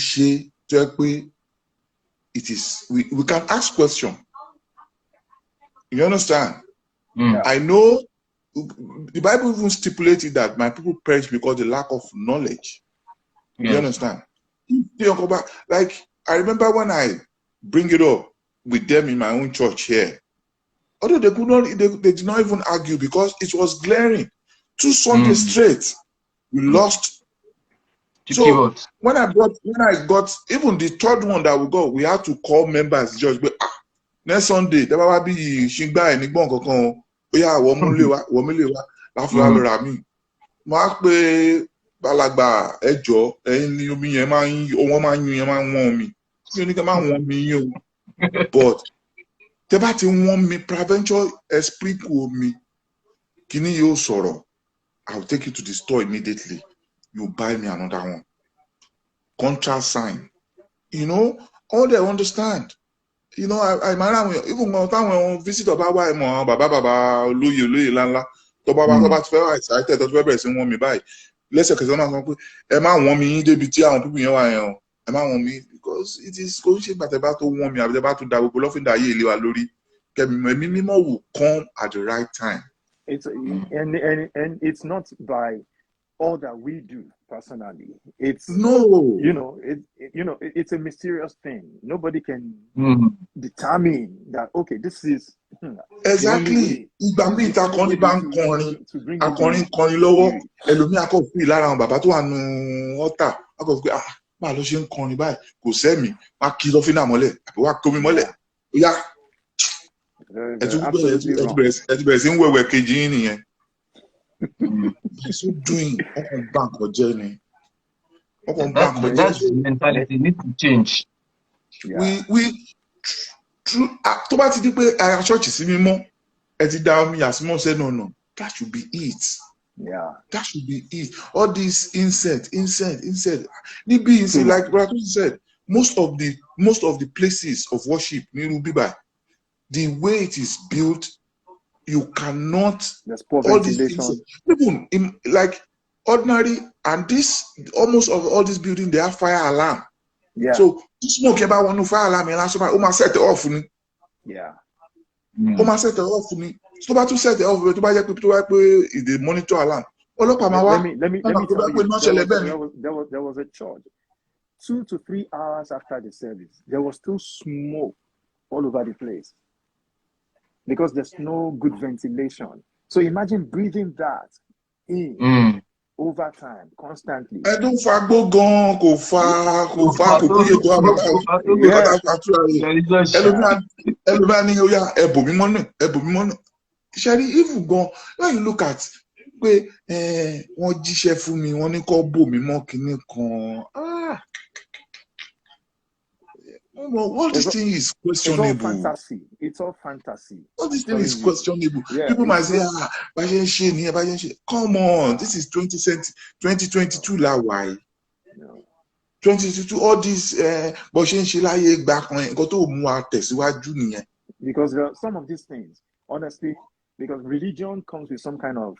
It is we can ask questions. You understand? I know the Bible even stipulated that my people perish because of the lack of knowledge. You understand? Like, I remember when I bring it up with them in my own church here, although they could not, they did not even argue because it was glaring. 2 Sundays straight, we lost. So when I got even the third one that we got, we had to call members just but next Sunday, there will be shingba and nigbon kankan. Oya womulewa lafura lora mi. Ma pe balagba ẹjọ́ ẹ̀yin ni omi yẹn máa ń wọ́n máa ń yún yẹn máa ń wọ́n mi. Mi ò ní ká máa wọ́n mi yín o. But tẹ́ bá ti wọ́n mi provincial esprit kò mi. Kíní yóò sọ̀rọ̀. I will take you to the store immediately. You buy me another one. Contract sign. You know, all they understand. You know, I even when visitor baba mo baba olóyè lánlá tó bá ti fẹ́ excited tó fẹ́ bẹ̀rẹ̀ sí wọ́n mi báyìí lẹ́sẹ̀kẹsẹ̀ náà sọ pé ẹ má wọ́n mi yín débi tí àwọn people yẹn wà yẹn o ẹ má wọ́n mi because it is kò ṣe gbàtẹ́ bá tó wọ́n mi àbí tẹ́ bá tó da gbogbo lọ́fíńdà ayé ilé wa lórí kẹ́mi ẹ̀mí mímọ́ will come at the right time. It's and it's not by all that we do personally. It's it's a mysterious thing. Nobody can determine that. Okay, this is exactly. Ìgbà míì ta kọrin bá ń kọrin akọrin lọ́wọ́ ẹlòmíì akọ fi lára àwọn bàbá tó wà nù ọ̀tà akọ pé máa lọ ṣe ń kọrin báyìí kò sẹ́mi wá kí lọ́fínà mọ́lẹ̀ àbí wá tómi mọ́lẹ̀ ó yá ẹ ti bẹ̀rẹ̀ sí ń wẹ̀wẹ̀ kejì yín nìyẹn. So doing bank or journey. That's the mentality. It needs to change. Yeah. We true. To bá ti di pé ara church sí mímọ́ ẹ ti dá omi àsímọ́ said no. That should be it. Yeah. That should be it. All this incense. Níbi ìsìn like Brother said, most of the places of worship ní Rubiba, the way it is built. You cannot. There's poor ventilation. Even in like ordinary, and this almost of all this building they have fire alarm. Yeah. So smoke about one fire alarm and last time I set it off. Yeah. I set it off. So about to set it off. To buy people is the monitor alarm. Let me tell you. There was a church. 2 to 3 hours after the service, there was still smoke all over the place. Because there's no good ventilation. So imagine breathing that in over time, constantly. I don't go Sherry, even go when you look at pé wọ́n jíṣẹ́ fún mi, wọ́n ní kó bò mí mọ́ kinní kan. All this thing is questionable. It's all fantasy. It's all fantasy. All this thing is questionable. People might say, come on, this is 2022 la why. 2022, all this because there are some of these things, honestly, because religion comes with some kind of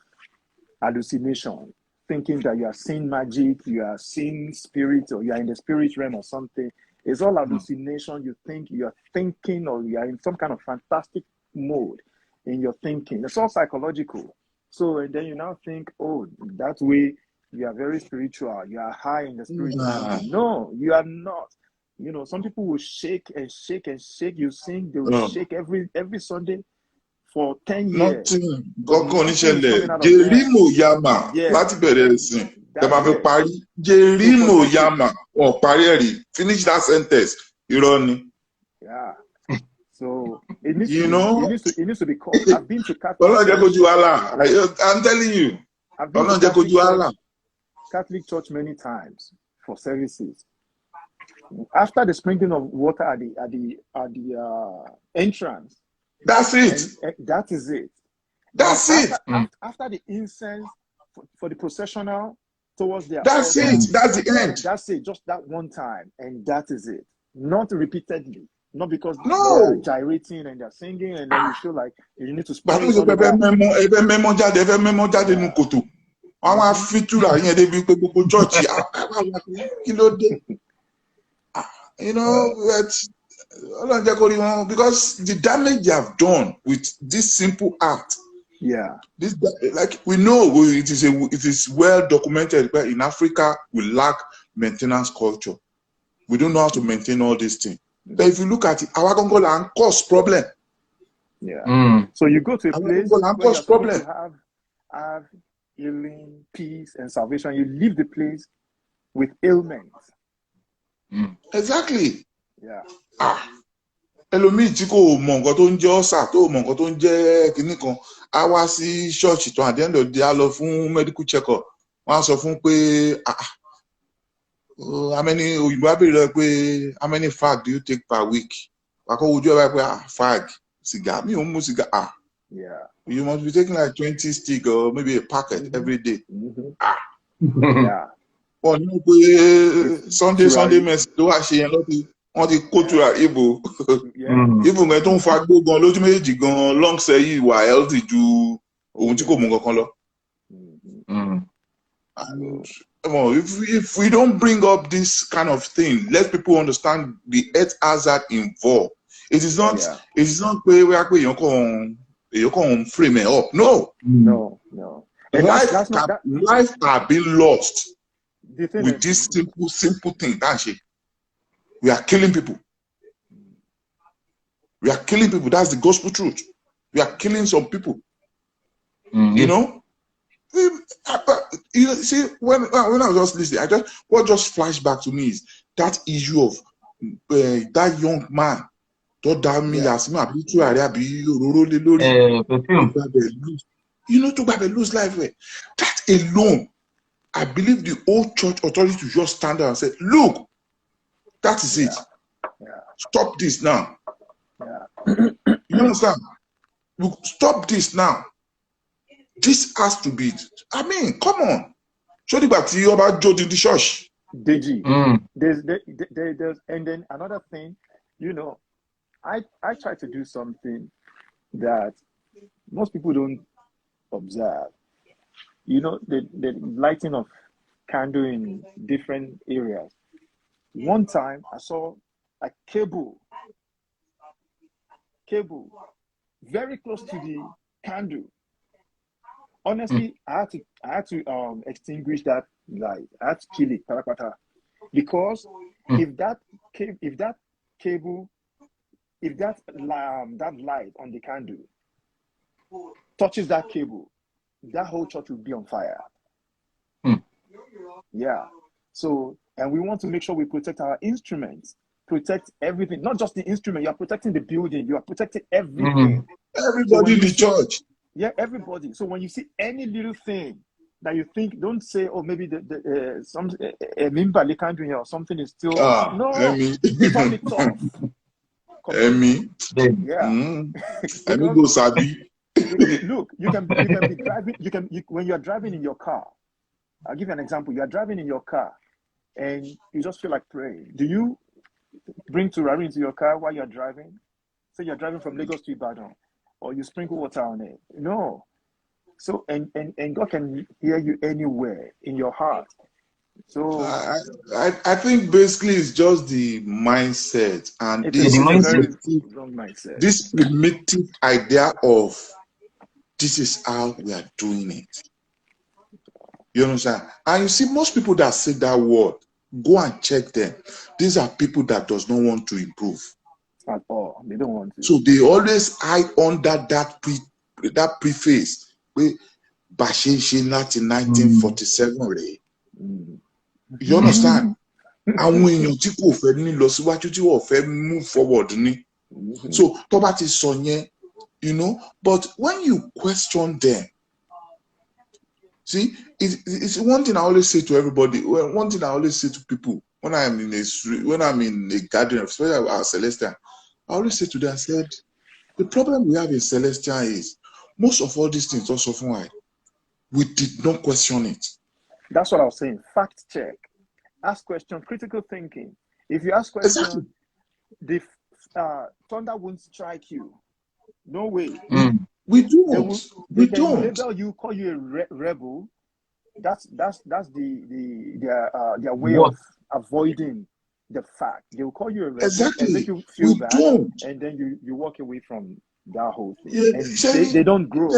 hallucination, thinking that you are seeing magic, you are seeing spirit, or you are in the spirit realm or something. It's all hallucination. You think you are thinking, or you are in some kind of fantastic mode in your thinking. It's all psychological. So, and then you now think, oh, that way you are very spiritual. You are high in the spirit. No, you are not. You know, some people will shake and shake and shake. You sing, they will shake every Sunday for 10 years. Nothing. Jerimo Yama. Láti bẹ̀rẹ̀ ẹ̀sìn. Ẹ máa fi parí. Jerimo Yama. Finish that sentence. Irọ́ ni. Yeah. So it needs, it needs to be called. I've been to Catholic. I'm telling you. I've been to Catholic church many times for services. After the sprinkling of water at the entrance. That's it. And that is it. That's it. After the incense for the processional towards the that's it. That's the end. That's it. Just that one time, and that is it. Not repeatedly. Not because they're gyrating and they're singing, and then you feel like you need to speak. You know, because the damage they have done with this simple act. Yeah. This, like we know, it is well documented. But in Africa, we lack maintenance culture. We don't know how to maintain all these things. But if you look at it, our Congo land cause problem. Yeah. So you go to a place where you're supposed to have healing, peace, and salvation. You leave the place with ailments. Exactly. Yeah. Ẹlòmíì tí kò mọ nǹkan tó ń jẹ́ ọ̀sà tó mọ nǹkan tó ń jẹ́ kinní kan á wá sí ṣọ́ọ̀ṣì tó at the end of the day á lọ fún medical check-up. Wọ́n á sọ fún pé how many òyìnbó á béèrè lọ pé how many fag do you take per week? Wà á kọ́ ojú ẹ̀ báyìí pé fag sìgá mi ò ń mu sìgá. Yeah. You must be taking like 20 stick or maybe a packet every day. Yeah. Wọ́n ní pé Sunday mess ló wá ṣe yẹn lọ́dún. Wọ́n ti kó tura ibo mẹ́ tó ń fa gbó gan lójú méjèèjì gan long sẹ́yìn wà healthy ju ohun tí kò mú kankan lọ. If we don't bring up this kind of thing, let people understand the health hazard involved. It is not pé èèyàn kàn frame it up. No. Life are being lost with this simple thing. That's it. We are killing people. We are killing people. That's the gospel truth. We are killing some people. You know? You see, when I was just listening, what just flashed back to me is that issue of that young man. You know, to lose life. That alone, I believe the old church authority to just stand there and say, look, that is it. Stop this now. You understand? Look, stop this now. This has to be. I mean, come on. Show the back you about Joe in the church. Deji. There's and then another thing, you know, I try to do something that most people don't observe. You know, the lighting of candle in different areas. One time I saw a cable very close to the candle. Honestly, I had to extinguish that light. I had to kill it, because if that light on the candle touches that cable, that whole church will be on fire. Yeah. So, and we want to make sure we protect our instruments, protect everything, not just the instrument. You are protecting the building. You are protecting everything. Everybody in the church. Yeah, everybody. So when you see any little thing that you think, don't say, oh, maybe some Mimbali can't do here or something is still. No, turn it off. Emi. Yeah. Emi go sabi. Look, you can be driving. When you are driving in your car. I'll give you an example. You are driving in your car, and you just feel like praying. Do you bring turari into your car while you're driving? Say you're driving from Lagos to Ibadan, or you sprinkle water on it. No. So and God can hear you anywhere in your heart. So I think basically it's just the mindset and this is a very wrong mindset. This primitive idea of this is how we are doing it. You understand? And you see, most people that say that word, go and check them. These are people that does not want to improve at all. They don't want to. So they always hide under that preface. Bashe not in 1947. You understand? And when you go for any loss, what you offer move forward. So Tobati Sonye, you know, but when you question them, see, it's one thing I always say to everybody. One thing I always say to people when I'm in a garden, especially our Celestial, I always say to them, I said, the problem we have in Celestial is most of all these things also from why we did not question it. That's what I was saying. Fact check, ask question, critical thinking. If you ask question, exactly. The thunder won't strike you. No way. We don't. They can label you, call you a rebel. That's their way of avoiding the fact. They will call you a rebel and make you feel bad, and then you walk away from that whole thing. Yeah, and they don't grow.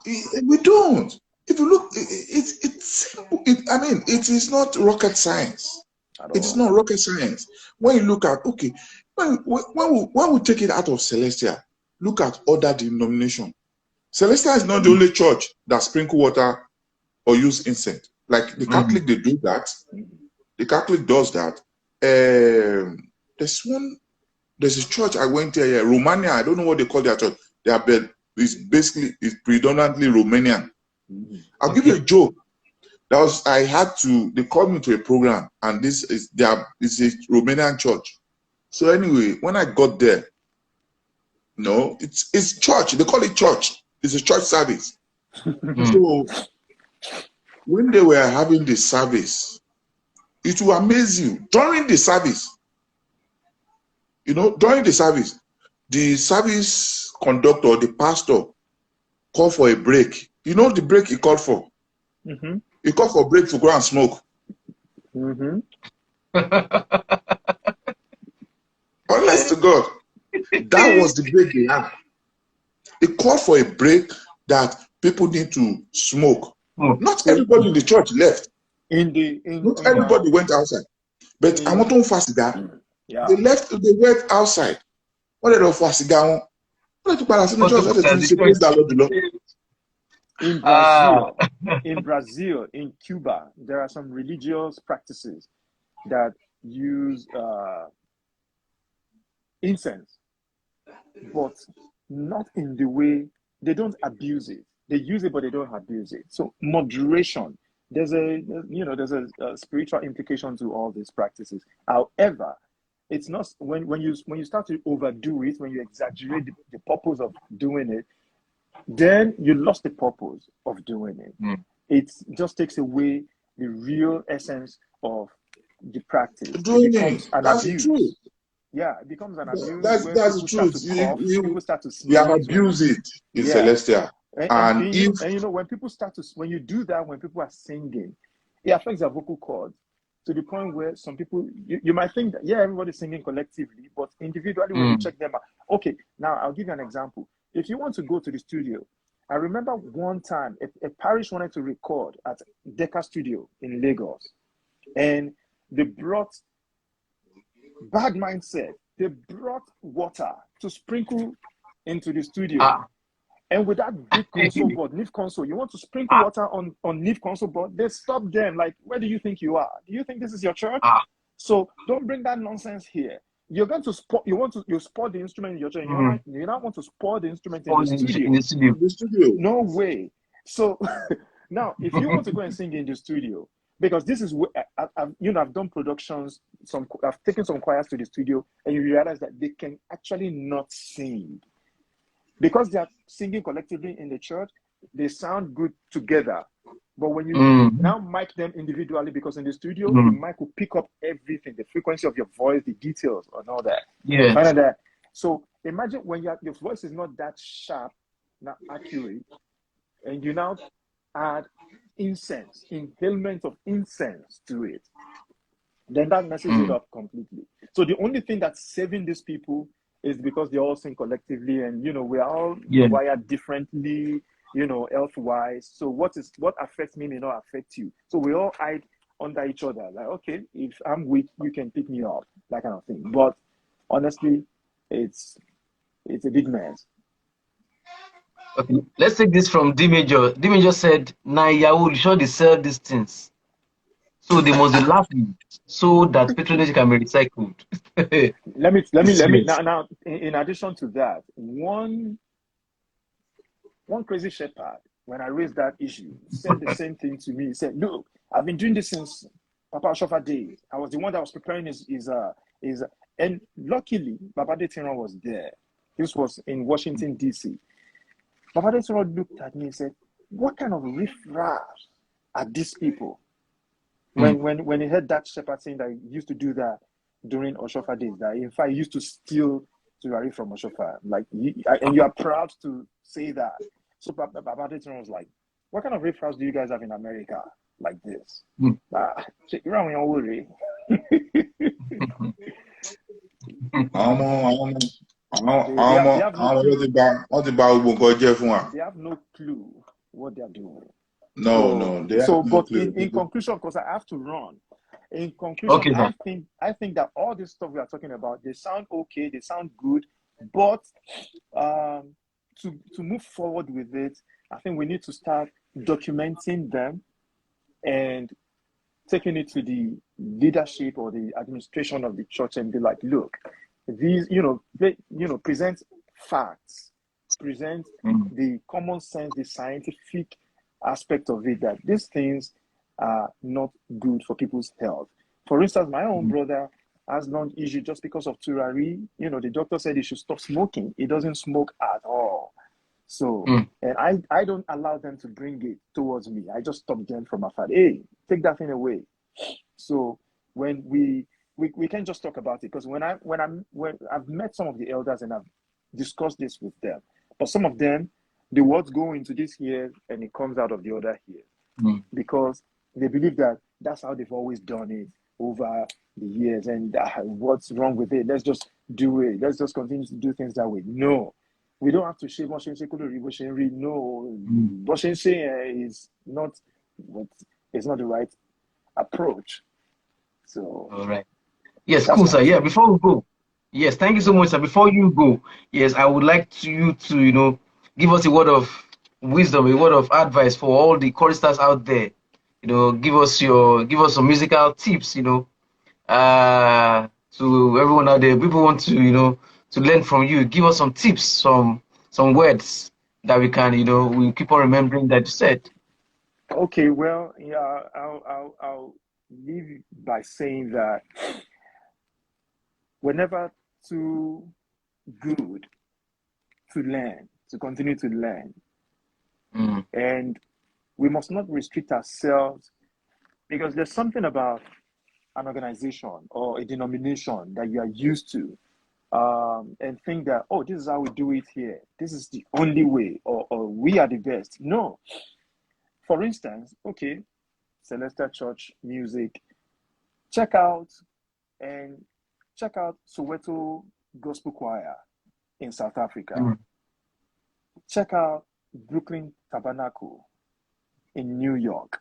We don't. If you look, it's simple. It is not rocket science. It is not rocket science. When you look at when we take it out of Celestial, look at other denominations. Celestial is not the only church that sprinkle water or use incense. Like the Catholic, they do that. The Catholic does that. There's a church I went to here, Romania. I don't know what they call their church. It's predominantly Romanian. I'll give you a joke. They called me to a program, and this is a Romanian church. So anyway, when I got there, no, it's church. They call it church. It's a church service. So when they were having the service, it will amaze you. During the service, the service conductor, the pastor, called for a break. You know the break he called for? He called for a break to go and smoke. Honest to God, that was the break they had. He called for a break that people need to smoke. Not everybody in the church left. Not everybody went outside. But I want to fast that. They went outside. What did they fast that? In Brazil, in Cuba, there are some religious practices that use incense, but not in the way, they don't abuse it. They use it, but they don't abuse it. So moderation. There's a spiritual implication to all these practices. However, it's not when you start to overdo it, when you exaggerate the purpose of doing it, then you lost the purpose of doing it. It just takes away the real essence of the practice. It becomes an abuse. Yeah, it becomes an abuse. That's the truth. People start to sneeze. We have abused it in Celestial. And when people when you do that, when people are singing, it affects their vocal cords to the point where some people, you might think that, everybody's singing collectively, but individually when you check them out. Okay, now I'll give you an example. If you want to go to the studio, I remember one time a parish wanted to record at Decca Studio in Lagos, and they brought bad mindset. They brought water to sprinkle into the studio. And with that big console board, NIF console, you want to sprinkle water on NIF console board, they stop them. Like, where do you think you are? Do you think this is your church? So don't bring that nonsense here. you're going to spoil. You spoil the instrument in your church. You not want to spoil the instrument in All the studio. in the studio. The studio. No way. So now, if you want to go and sing in the studio, because this is where I've done productions. I've taken some choirs to the studio, and you realize that they can actually not sing because they are singing collectively in the church. They sound good together, but when you now mic them individually, because in the studio the mic will pick up everything, the frequency of your voice, the details, and all that. Yes. Kind of that. So imagine when your voice is not that sharp, not accurate, and you now add incense, inhalement of incense to it, then that messes it up completely. So the only thing that's saving these people is because they all sing collectively, and we're all wired differently, health-wise. So what affects me may not affect you. So we all hide under each other. Like, okay, if I'm weak, you can pick me up, that kind of thing. But honestly, it's a big mess. Okay, let's take this from D Major. D Major said, "Nah, Yahoo, sure they sell these things, so they must be laughing so that patronage can be recycled." Let me Serious. now. In addition to that, one crazy shepherd, when I raised that issue, said the same thing to me. He said, "Look, I've been doing this since Papa Shofa days. I was the one that was preparing his and luckily Papa Detiro was there. This was in Washington D.C. Papa Detiro looked at me and said, 'What kind of riffraff are these people?' When he heard that shepherd saying that he used to do that during Oshofa days, that in fact he used to steal Turari from Oshofa, and you are proud to say that. So Papa Detiro was like, 'What kind of riffraffs do you guys have in America like this?'" They have no clue what they're doing. No, they have no but clue. in conclusion, because I have to run. In conclusion, Okay, I think that all this stuff we are talking about, they sound okay, they sound good, but to move forward with it, I think we need to start documenting them and taking it to the leadership or the administration of the church and be like, "Look, these, present facts, present the common sense, the scientific aspect of it, that these things are not good for people's health." For instance, my own brother has lung issue just because of Turari. The doctor said he should stop smoking. He doesn't smoke at all. So, and I don't allow them to bring it towards me. I just stop them from afar. Hey, take that thing away. So when we can't just talk about it, because when I've met some of the elders and I've discussed this with them, but some of them, the words go into this ear and it comes out of the other ear, because they believe that that's how they've always done it over the years, and what's wrong with it? Let's just do it. Let's just continue to do things that way. No, we don't have to shave. No, is not the right approach. So, all right. Yes, cool, sir. Yeah, before we go, yes, thank you so much, sir. Before you go, yes, I would like you to give us a word of wisdom, a word of advice for all the choristers out there. Give us some musical tips. To everyone out there, people want to learn from you. Give us some tips, some words that we can we keep on remembering that you said. Okay, well, yeah, I'll leave by saying that we're never too good to learn, to continue to learn. And we must not restrict ourselves, because there's something about an organization or a denomination that you are used to, and think that, oh, this is how we do it here. This is the only way, or we are the best. No. For instance, okay, Celestial Church music, check out Soweto Gospel Choir in South Africa. Check out Brooklyn Tabernacle in New York.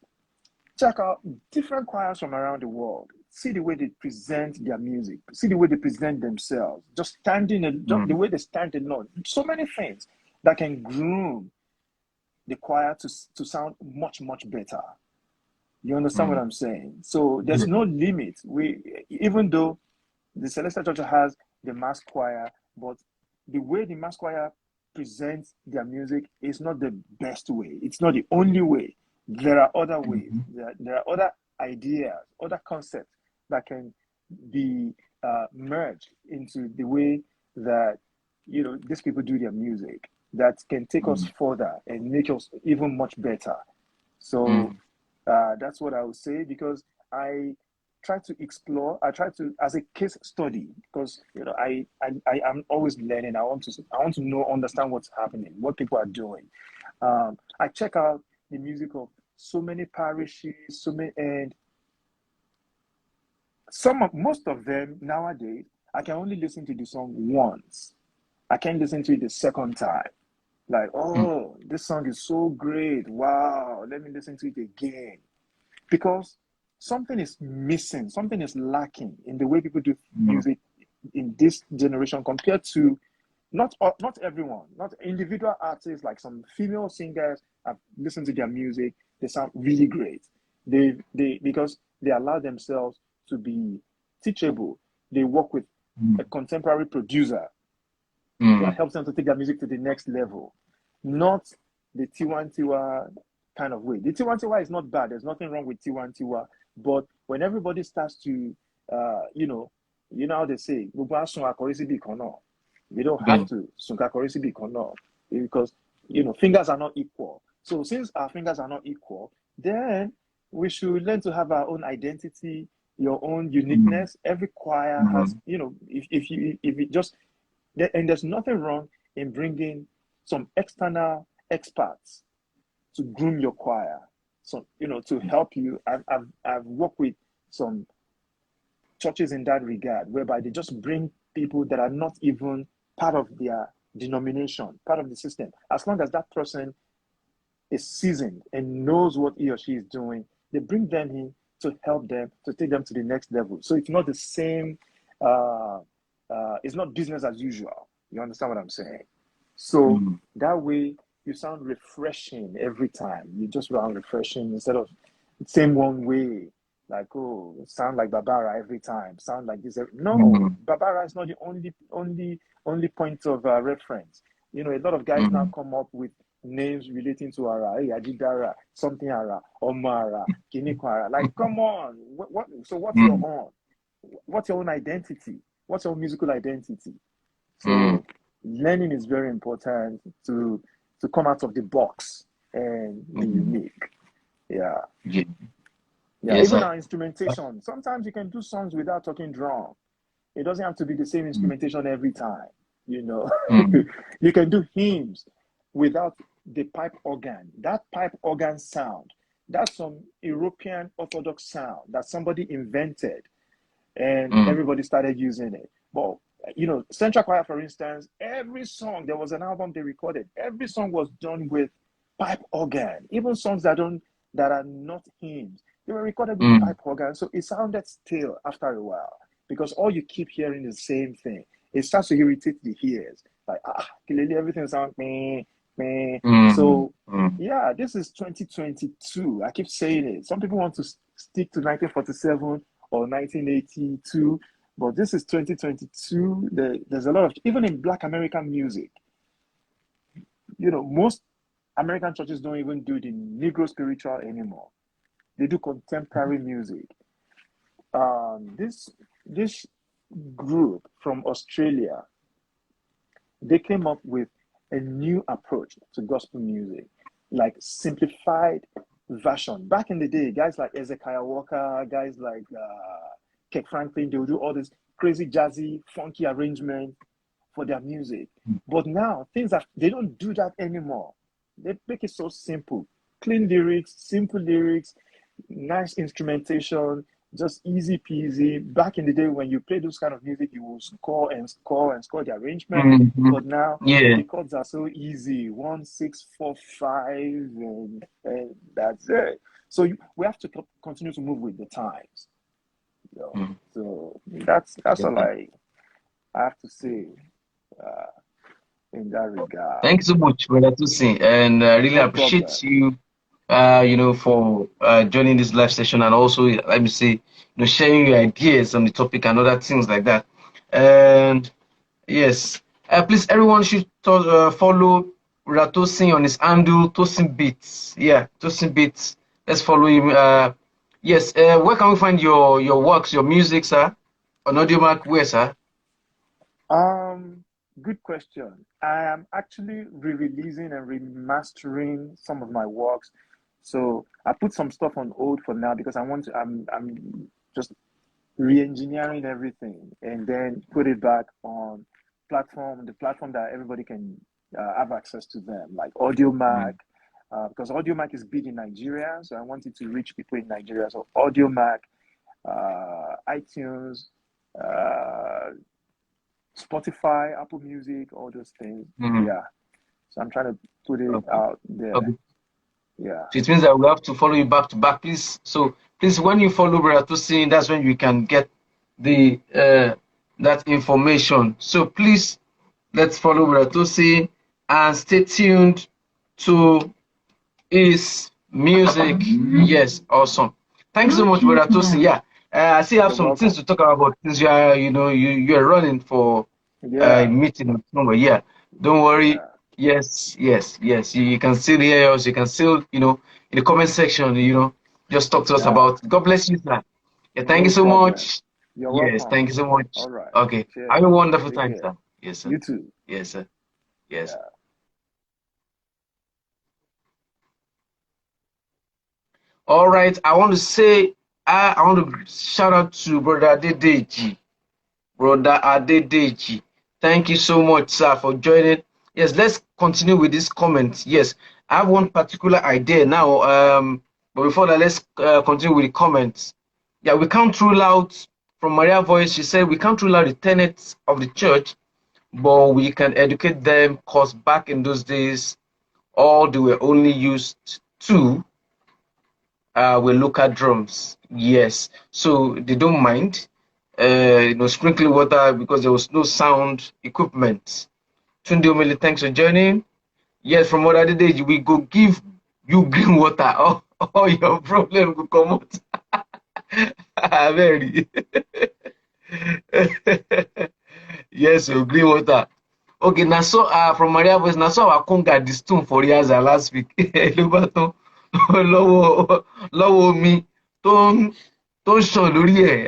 Check out different choirs from around the world. See the way they present their music. See the way they present themselves. Just standing and the way they stand alone. So many things that can groom the choir to sound much, much better. You understand what I'm saying? So there's no limit. Even though The Celestial Church has the mass choir, but the way the mass choir presents their music is not the best way. It's not the only way. There are other ways. There are other ideas, other concepts that can be merged into the way that these people do their music, that can take us further and make us even much better. So that's what I would say, because I try to explore. I try to, as a case study, because I am always learning. I want to know, understand what's happening, what people are doing. I check out the music of so many parishes, and most of them nowadays, I can only listen to the song once. I can't listen to it the second time. Like, oh, this song is so great. Wow, let me listen to it again. Because something is missing, something is lacking in the way people do music in this generation compared to not everyone, not individual artists, like some female singers. I've listened to their music, they sound really great. Because they allow themselves to be teachable. They work with a contemporary producer that helps them to take their music to the next level, not the Tiwantiwa kind of way. The Tiwantiwa is not bad. There's nothing wrong with Tiwantiwa. But when everybody starts to, you know how they say, they don't have to because, fingers are not equal. So since our fingers are not equal, then we should learn to have our own identity, your own uniqueness. Every choir has, if it just, and there's nothing wrong in bringing some external experts to groom your choir, so to help you. I've worked with some churches in that regard, whereby they just bring people that are not even part of their denomination, part of the system. As long as that person is seasoned and knows what he or she is doing, they bring them in to help them, to take them to the next level. So it's not the same. It's not business as usual. You understand what I'm saying? So that way you sound refreshing every time. You just sound refreshing instead of the same one way. Like, oh, sound like Barbara every time. Sound like this. No, Barbara is not the only point of reference. A lot of guys now come up with names relating to Ara, Ajidara, something Ara, Omara, Kinikwara. Like, come on. So what's your own? What's your own identity? What's your musical identity? So learning is very important to come out of the box and be unique. Yeah. Yes, even our instrumentation. Sometimes you can do songs without talking drum. It doesn't have to be the same instrumentation every time. You can do hymns without the pipe organ. That pipe organ sound, that's some European Orthodox sound that somebody invented, and everybody started using it. But Central Choir, for instance, every song, there was an album they recorded, every song was done with pipe organ. Even songs that are not hymns, they were recorded with pipe organ. So it sounded stale after a while, because all you keep hearing is the same thing. It starts to irritate the ears. Like, clearly everything sounds meh. So yeah, this is 2022. I keep saying it. Some people want to stick to 1947 or 1982, but this is 2022. There's a lot of, even in Black American music, most American churches don't even do the Negro spiritual anymore. They do contemporary music. This group from Australia, they came up with a new approach to gospel music, like simplified version. Back in the day, guys like Ezekiel Walker, guys like Kirk Franklin, they would do all this crazy jazzy, funky arrangement for their music. But now they don't do that anymore. They make it so simple. Clean lyrics, simple lyrics, nice instrumentation, just easy peasy. Back in the day, when you play those kind of music, you will score the arrangement. But now the chords are so easy, 1, 6, 4, 5, and that's it. So we have to continue to move with the times. So that's all I have to say in that regard. Thanks so much, Brother Tosin, and I really appreciate you for joining this live session, and also let me say, sharing your ideas on the topic and other things like that. And yes, please, everyone should follow Tosin on his handle, Tosin Beats. Yeah, Tosin Beats. Let's follow him. Yes, where can we find your works, your music, sir? On AudioMark, where, sir? Good question. I am actually re-releasing and remastering some of my works. So I put some stuff on hold for now because I'm just re-engineering everything and then put it back on the platform that everybody can have access to them, like AudioMark, because AudioMark is big in Nigeria, so I wanted to reach people in Nigeria. So AudioMark, iTunes, Spotify, Apple Music, all those things. Yeah. So I'm trying to put it out there. Okay. Yeah. So it means that we have to follow you back to back, please. So please, when you follow Brother Tosin, that's when you can get the that information. So please, let's follow Brother Tosin and stay tuned to his music. Yes, awesome. Thanks so much, Brother Tosin. Yeah. I still have some things to talk about since you are, you're running for a meeting somewhere. Yeah. Don't worry. Yeah. Yes. You can still hear us. You can still, in the comment section, just talk to us about. God bless you, sir. Yeah. Thank you so much. You're welcome. Thank you so much. All right. Okay. Cheers. Have a wonderful time, sir. Yes, sir. You too. Yes, sir. Yes. Yeah. All right. I want to say, I want to shout out to Brother Adedeji. Brother Adedeji. Thank you so much, sir, for joining. Yes, let's continue with this comment. Yes, I have one particular idea now. But before that, let's continue with the comments. Yeah, we can't rule out, from Maria Voice, she said, we can't rule out the tenets of the church, but we can educate them, because back in those days, all they were only used to were local drums. Yes, so they don't mind. Sprinkling water because there was no sound equipment. Tunde Omele, thanks for joining. Yes, from what I did, we go give you green water. All your problem will come out. Very. Yes, so green water. Okay, now so from Maria Voice, now so I conga this tune for years last week. Lowo mi don't show lórí ẹ̀.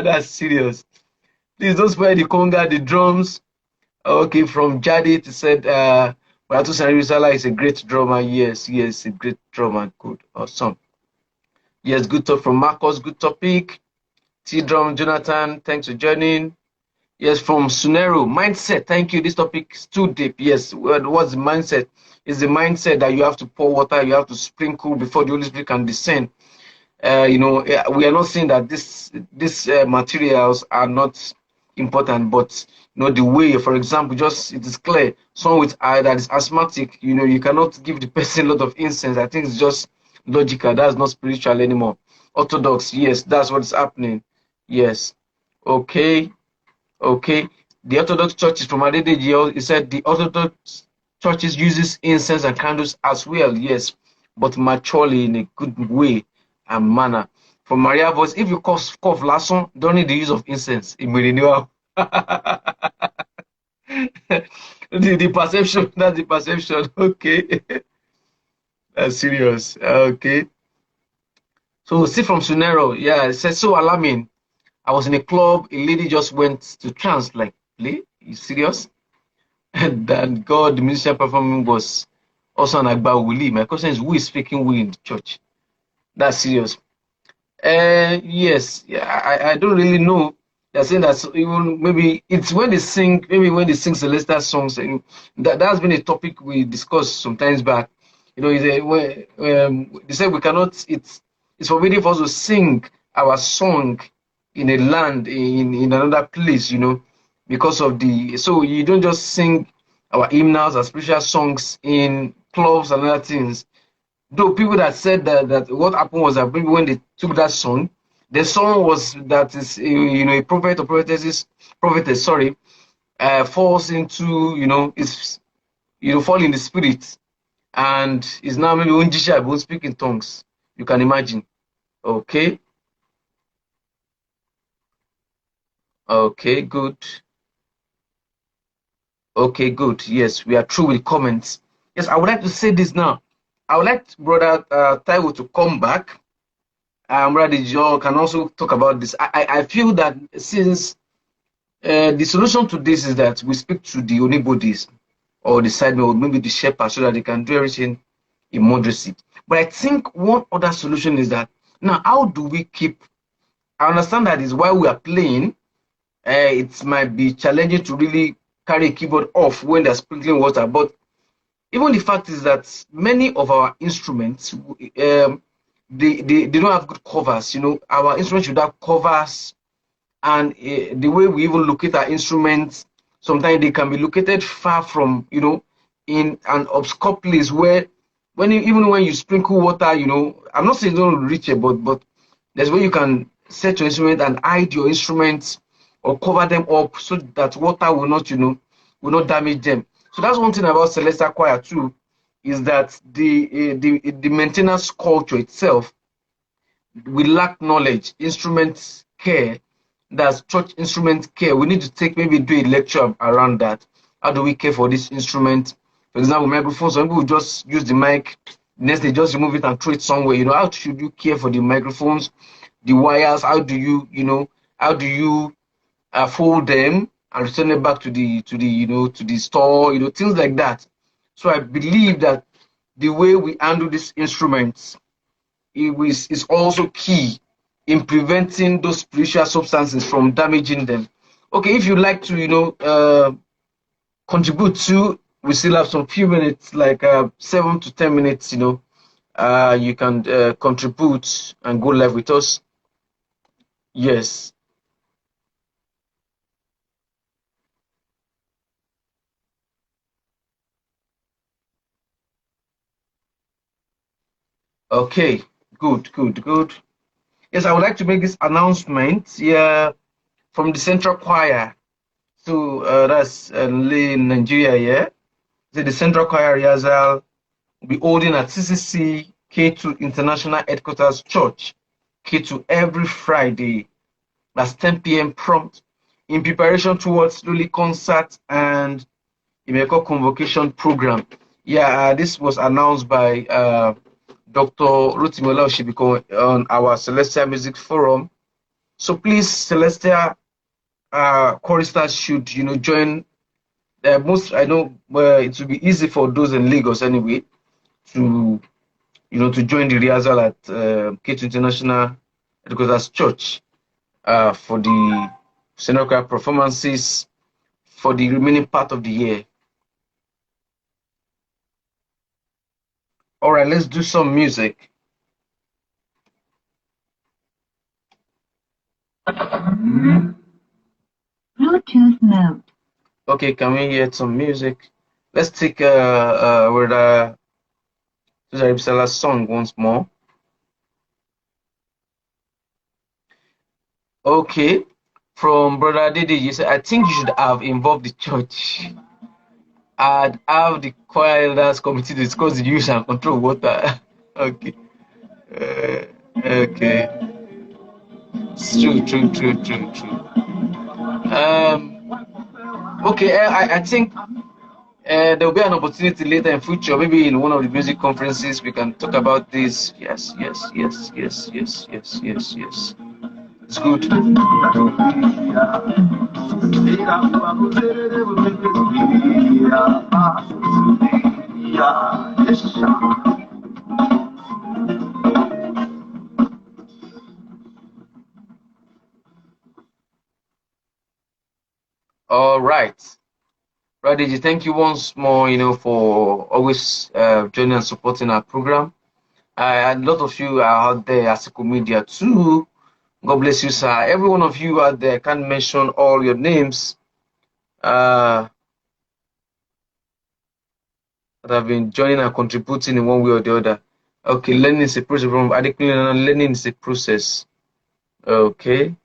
That's serious. Please don't spoil the conga, the drums. Okay, from Jadit said, Tosin Aribisala is a great drummer. Yes, a great drummer. Good, awesome. Yes, good talk from Marcos. Good topic. T-Drum Jonathan, thanks for joining. Yes, from Sunero, mindset. Thank you. This topic is too deep. Yes, what's the mindset? It's the mindset that you have to pour water, you have to sprinkle before the Holy Spirit can descend. We are not saying that these materials are not important, but the way, for example, just it is clear, someone with eye that is asthmatic, you cannot give the person a lot of incense. I think it's just logical. That's not spiritual anymore. Orthodox, yes, that's what's happening. Yes. Okay. The Orthodox churches from Adedeji, he said the Orthodox churches uses incense and candles as well, yes, but maturely in a good way and manner. From Maria Voice, if you cough last one, don't need the use of incense. The perception, that's the perception. Okay. That's serious. Okay. So see from Sunero, yeah, it says so alarming. I was in a club, a lady just went to trance, like, play? You serious? And then God, the musician performing was also an Agba Willie. My question is, who is speaking will in the church? That's serious. Yes, I don't really know. They're saying that even maybe it's when they sing, celestial songs. That's been a topic we discussed some times back. They said we cannot, it's forbidden for us to sing our song in a land, in another place, because of so you don't just sing our hymnals or spiritual songs in clubs and other things. Though people that said that what happened was that maybe when they took that song, the song was that is a prophet or prophetess, falls into is fall in the spirit, and is now maybe Unjisha won't speak in tongues. You can imagine. Okay. Okay, good. Okay, good. Yes, we are through with comments. Yes, I would like to say this now. I would like Brother Taiwo to come back. Brother Joe can also talk about this. I feel that since the solution to this is that we speak to the onibodies or the sidemen or maybe the shepherds so that they can do everything in moderacy. But I think one other solution is that now, how do we keep? I understand that is why we are playing. It might be challenging to really carry a keyboard off when they're sprinkling water, but even the fact is that many of our instruments, they don't have good covers. You know, our instruments should have covers, and the way we even locate our instruments, sometimes they can be located far from, you know, in an obscure place where, even when you sprinkle water, you know, I'm not saying don't reach it, but there's where you can set your instrument and hide your instruments or cover them up so that water will not, you know, will not damage them. So that's one thing about celestial choir too, is that the maintenance culture itself, we lack knowledge, instrument care, that's church instrument care. We need to maybe do a lecture around that. How do we care for this instrument? For example, microphones, some people just use the mic, next they just remove it and throw it somewhere. You know, how should you care for the microphones, the wires? How do you, you know, how do you fold them and return it back to the you know, to the store, you know, things like that. So I believe that the way we handle these instruments is also key in preventing those spiritual substances from damaging them. Okay, if you'd like to, you know, contribute to, we still have some few minutes, like 7 to 10 minutes, you know, you can contribute and go live with us. Yes. Okay, good, good, good. Yes, I would like to make this announcement here from the Central Choir. So that's in Nigeria, yeah. So the Central Choir rehearsal will be holding at CCC K2 International Headquarters Church, K2 every Friday. That's 10 p.m. prompt, in preparation towards Luli concert and Imeko convocation program. Yeah, this was announced by Dr. Rutimola Oshibiko on our Celestial Music Forum. So please, Celestial choristers should, you know, join. Most I know it will be easy for those in Lagos anyway to, you know, to join the rehearsal at K2 International Headquarters Church for the Central Choir performances for the remaining part of the year. All right, let's do some music. Bluetooth mode. Okay, can we hear some music? Let's take with Tosin Aribisala's song once more. Okay, from Brother Didi, you said, I think you should have involved the church. I'd have the choir elders committee to discuss the use and control water. Okay. Okay. It's true. Okay, I think there will be an opportunity later in future, maybe in one of the music conferences, we can talk about this. Yes. It's good. All right. Radiji, thank you once more, you know, for always joining and supporting our program. A lot of you are out there as a media too. God bless you, sir. Every one of you out there, can't mention all your names that have been joining and contributing in one way or the other. Okay, learning is a process. From adequately learning is a process. Okay.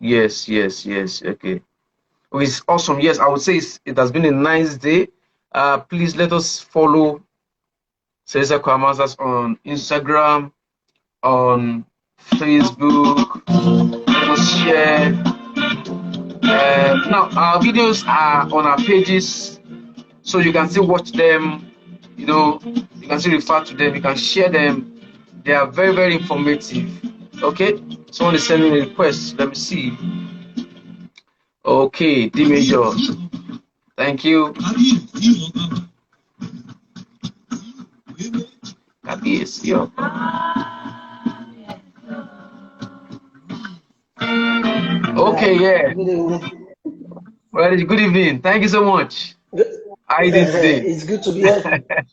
Yes. Okay. Oh, it's awesome. Yes, I would say it has been a nice day. Please let us follow Celestial Choir Masters on Instagram, on Facebook. Let us share. Now, our videos are on our pages, so you can still watch them. You know, you can still refer to them. You can share them. They are very, very informative. Okay, someone is sending a request. Let me see. Okay, D major. Thank you. Yo. Okay, yeah. Good evening. Well, good evening. Thank you so much. How are you doing today? It's good to be here.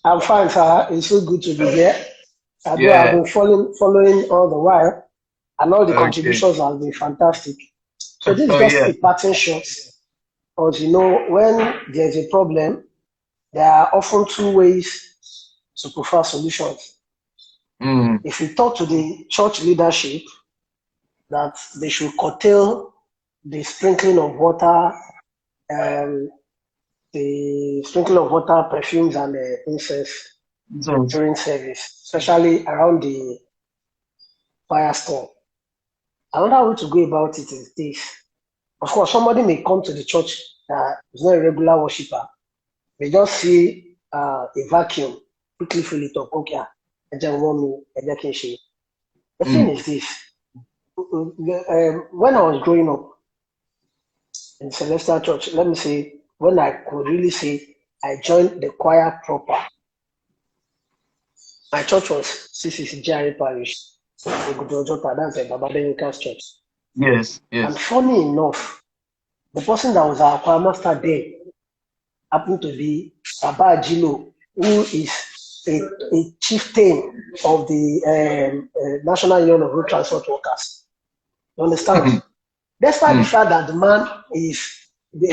I'm fine, sir. It's so good to be here. I know Yeah. I've been following all the while, and all the contributions have been fantastic. So this is just a pattern shot. Because you know, when there's a problem, there are often two ways to prefer solutions. If you talk to the church leadership that they should curtail the sprinkling of water, perfumes, and incense during service, especially around the firestone. Another way to go about it is this. Of course, somebody may come to the church that is not a regular worshiper. They just see a vacuum, quickly fill it up. Okay, the thing is this. When I was growing up in Celestial Church, let me say, when I could really say I joined the choir proper, my church was CCC GRA Parish, that's the Babadenka's church. Yes. And funny enough, the person that was our choir master there happened to be Baba Jilo, who is a chieftain of the National Union of Road Transport Workers. You understand? Despite the fact that the man is, the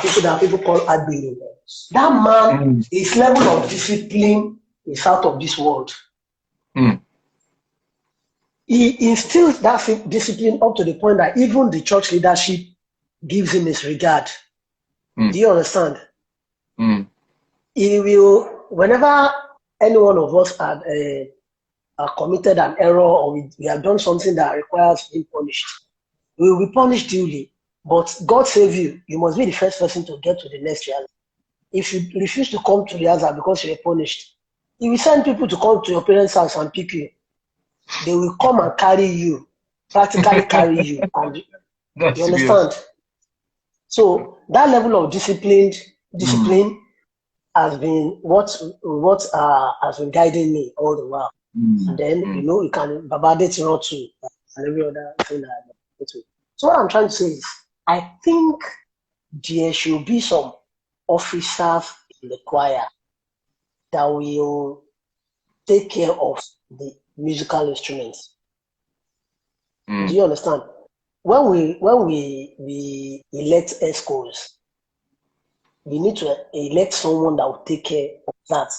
people that people call admin, that man, his level of discipline is out of this world. He instills that discipline up to the point that even the church leadership gives him his regard. Do you understand? He will, whenever any one of us had committed an error or we have done something that requires being punished, we will be punished duly. But God save you, you must be the first person to get to the next rehearsal. If you refuse to come to rehearsal because you are punished, He will send people to come to your parents' house and pick you. They will come and carry you, practically carry you. And you understand? So that level of discipline has been what has been guiding me all the while. And then you can babadate too and every other thing that I do. So what I'm trying to say is, I think there should be some officers in the choir that will take care of the musical instruments. Do you understand? When we elect ESCOs, we need to elect someone that will take care of that.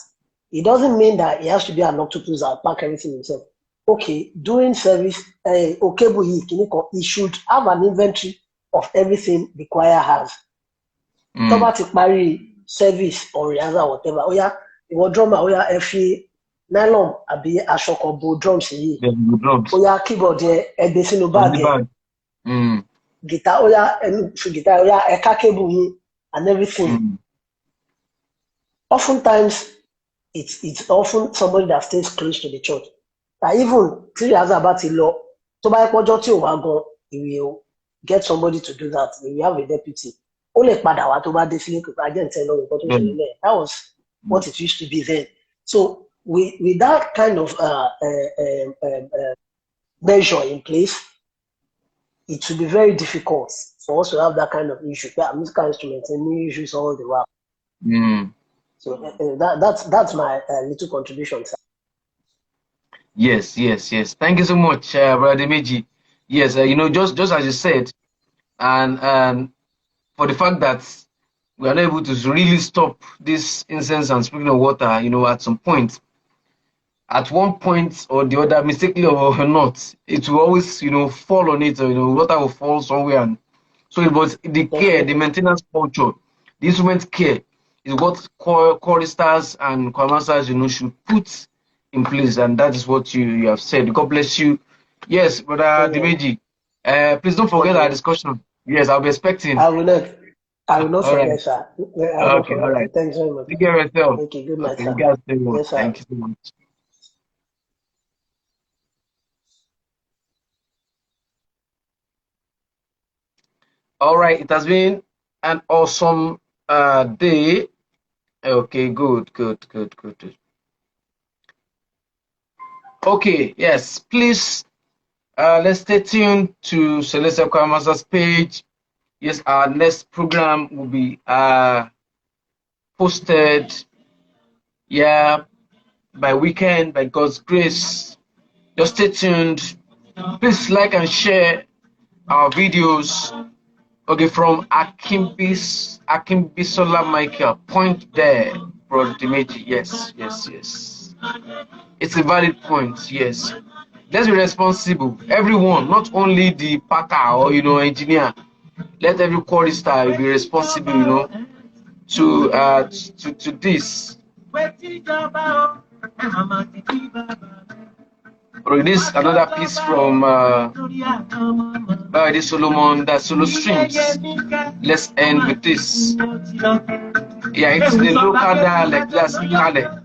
It doesn't mean that he has to be an octopus that pack everything himself. Okay, during service, he should have an inventory of everything the choir has. Service or rehearsal, whatever. Oh yeah, drummer, oh yeah, every nylon, abi ashoko drums here. Oh yeah, keyboard there, edesino bag. Guitar, oh yeah, guitar, oh yeah, eka cable and everything. Oftentimes, it's often somebody that stays close to the church. Even 3 years about the law, he will get somebody to do that. He will have a deputy. That was what it used to be then. So with that kind of measure in place, it will be very difficult for us to have that kind of issue. Musical instruments and new issues all the while. So that's my little contribution, sir. Yes. Thank you so much, Brother Meji. Yes, just as you said, and for the fact that we are not able to really stop this incense and sprinkling of water, at some point, at one point or the other, mistakenly or not, it will always, fall on it, or, water will fall somewhere. And so it was the care, the maintenance culture, the instrument care is what choristers and choirmasters, should put in place, and that is what you have said. God bless you. Yes, Brother Dimeji. Please don't forget our discussion. Yes, I'll be expecting. I will not forget, Right. sir. Okay, all right. Thanks very much. Take care of yourself. Okay, good night, Okay, sir. you guys stay well. Yes, sir. Thank you so much. All right, it has been an awesome day. Okay, good. Okay, yes, please let's stay tuned to Celestial Choir Masters page. Yes, our next program will be posted, by weekend, by God's grace. Just stay tuned. Please like and share our videos. Okay, from Akimbisola Michael. Point there, Brother Dimeji. Yes. It's a valid point, yes. Let's be responsible. Everyone, not only the packer or engineer. Let every chorister be responsible, to this. This another piece from this Solomon, that solo strings. Let's end with this. Yeah, it's the local dialect, that's Kale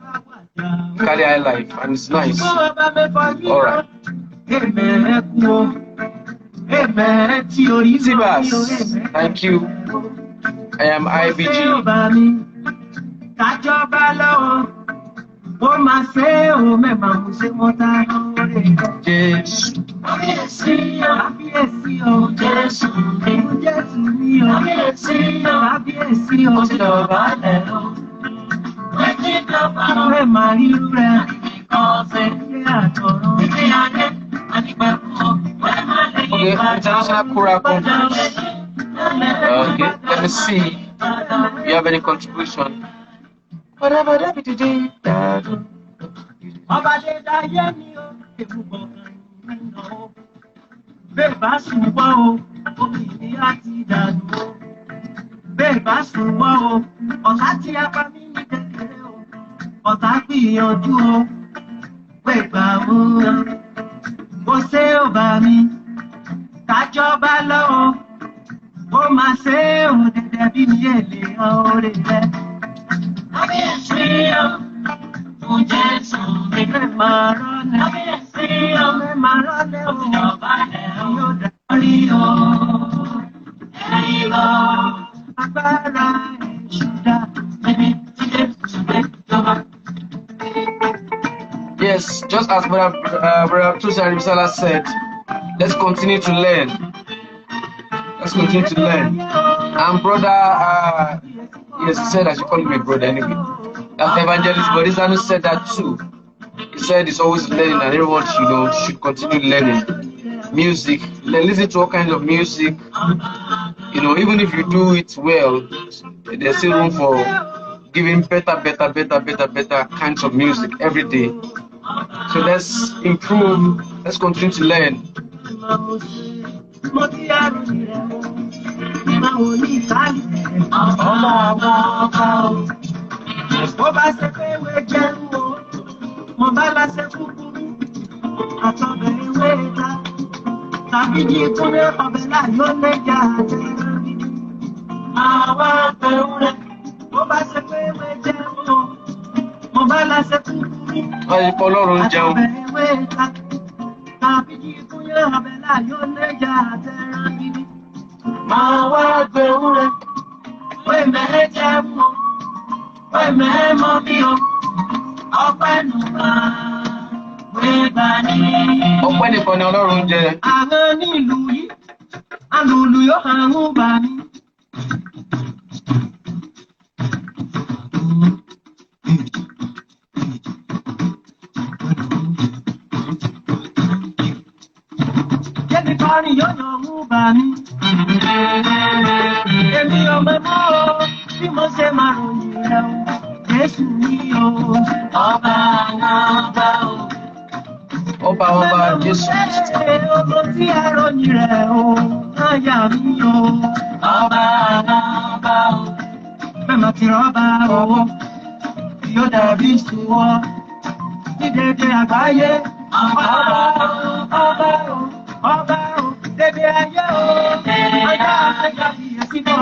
High Life, and it's nice. All right. Cymbals, thank you. I am IBG. Okay, international choral conference. Okay, let me see if you have any contribution. Yes, just as Brother Tosin Aribisala said, let's continue to learn. And Brother, yes, he said I should call him a brother anyway. That's Evangelist Borisanu said that too. He said it's always learning, and everyone should continue learning music. Listen to all kinds of music. Even if you do it well, there's still room for giving better kinds of music every day. So let's improve. Let's continue to learn.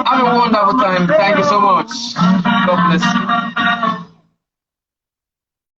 Have a wonderful time. Thank you so much. God bless you.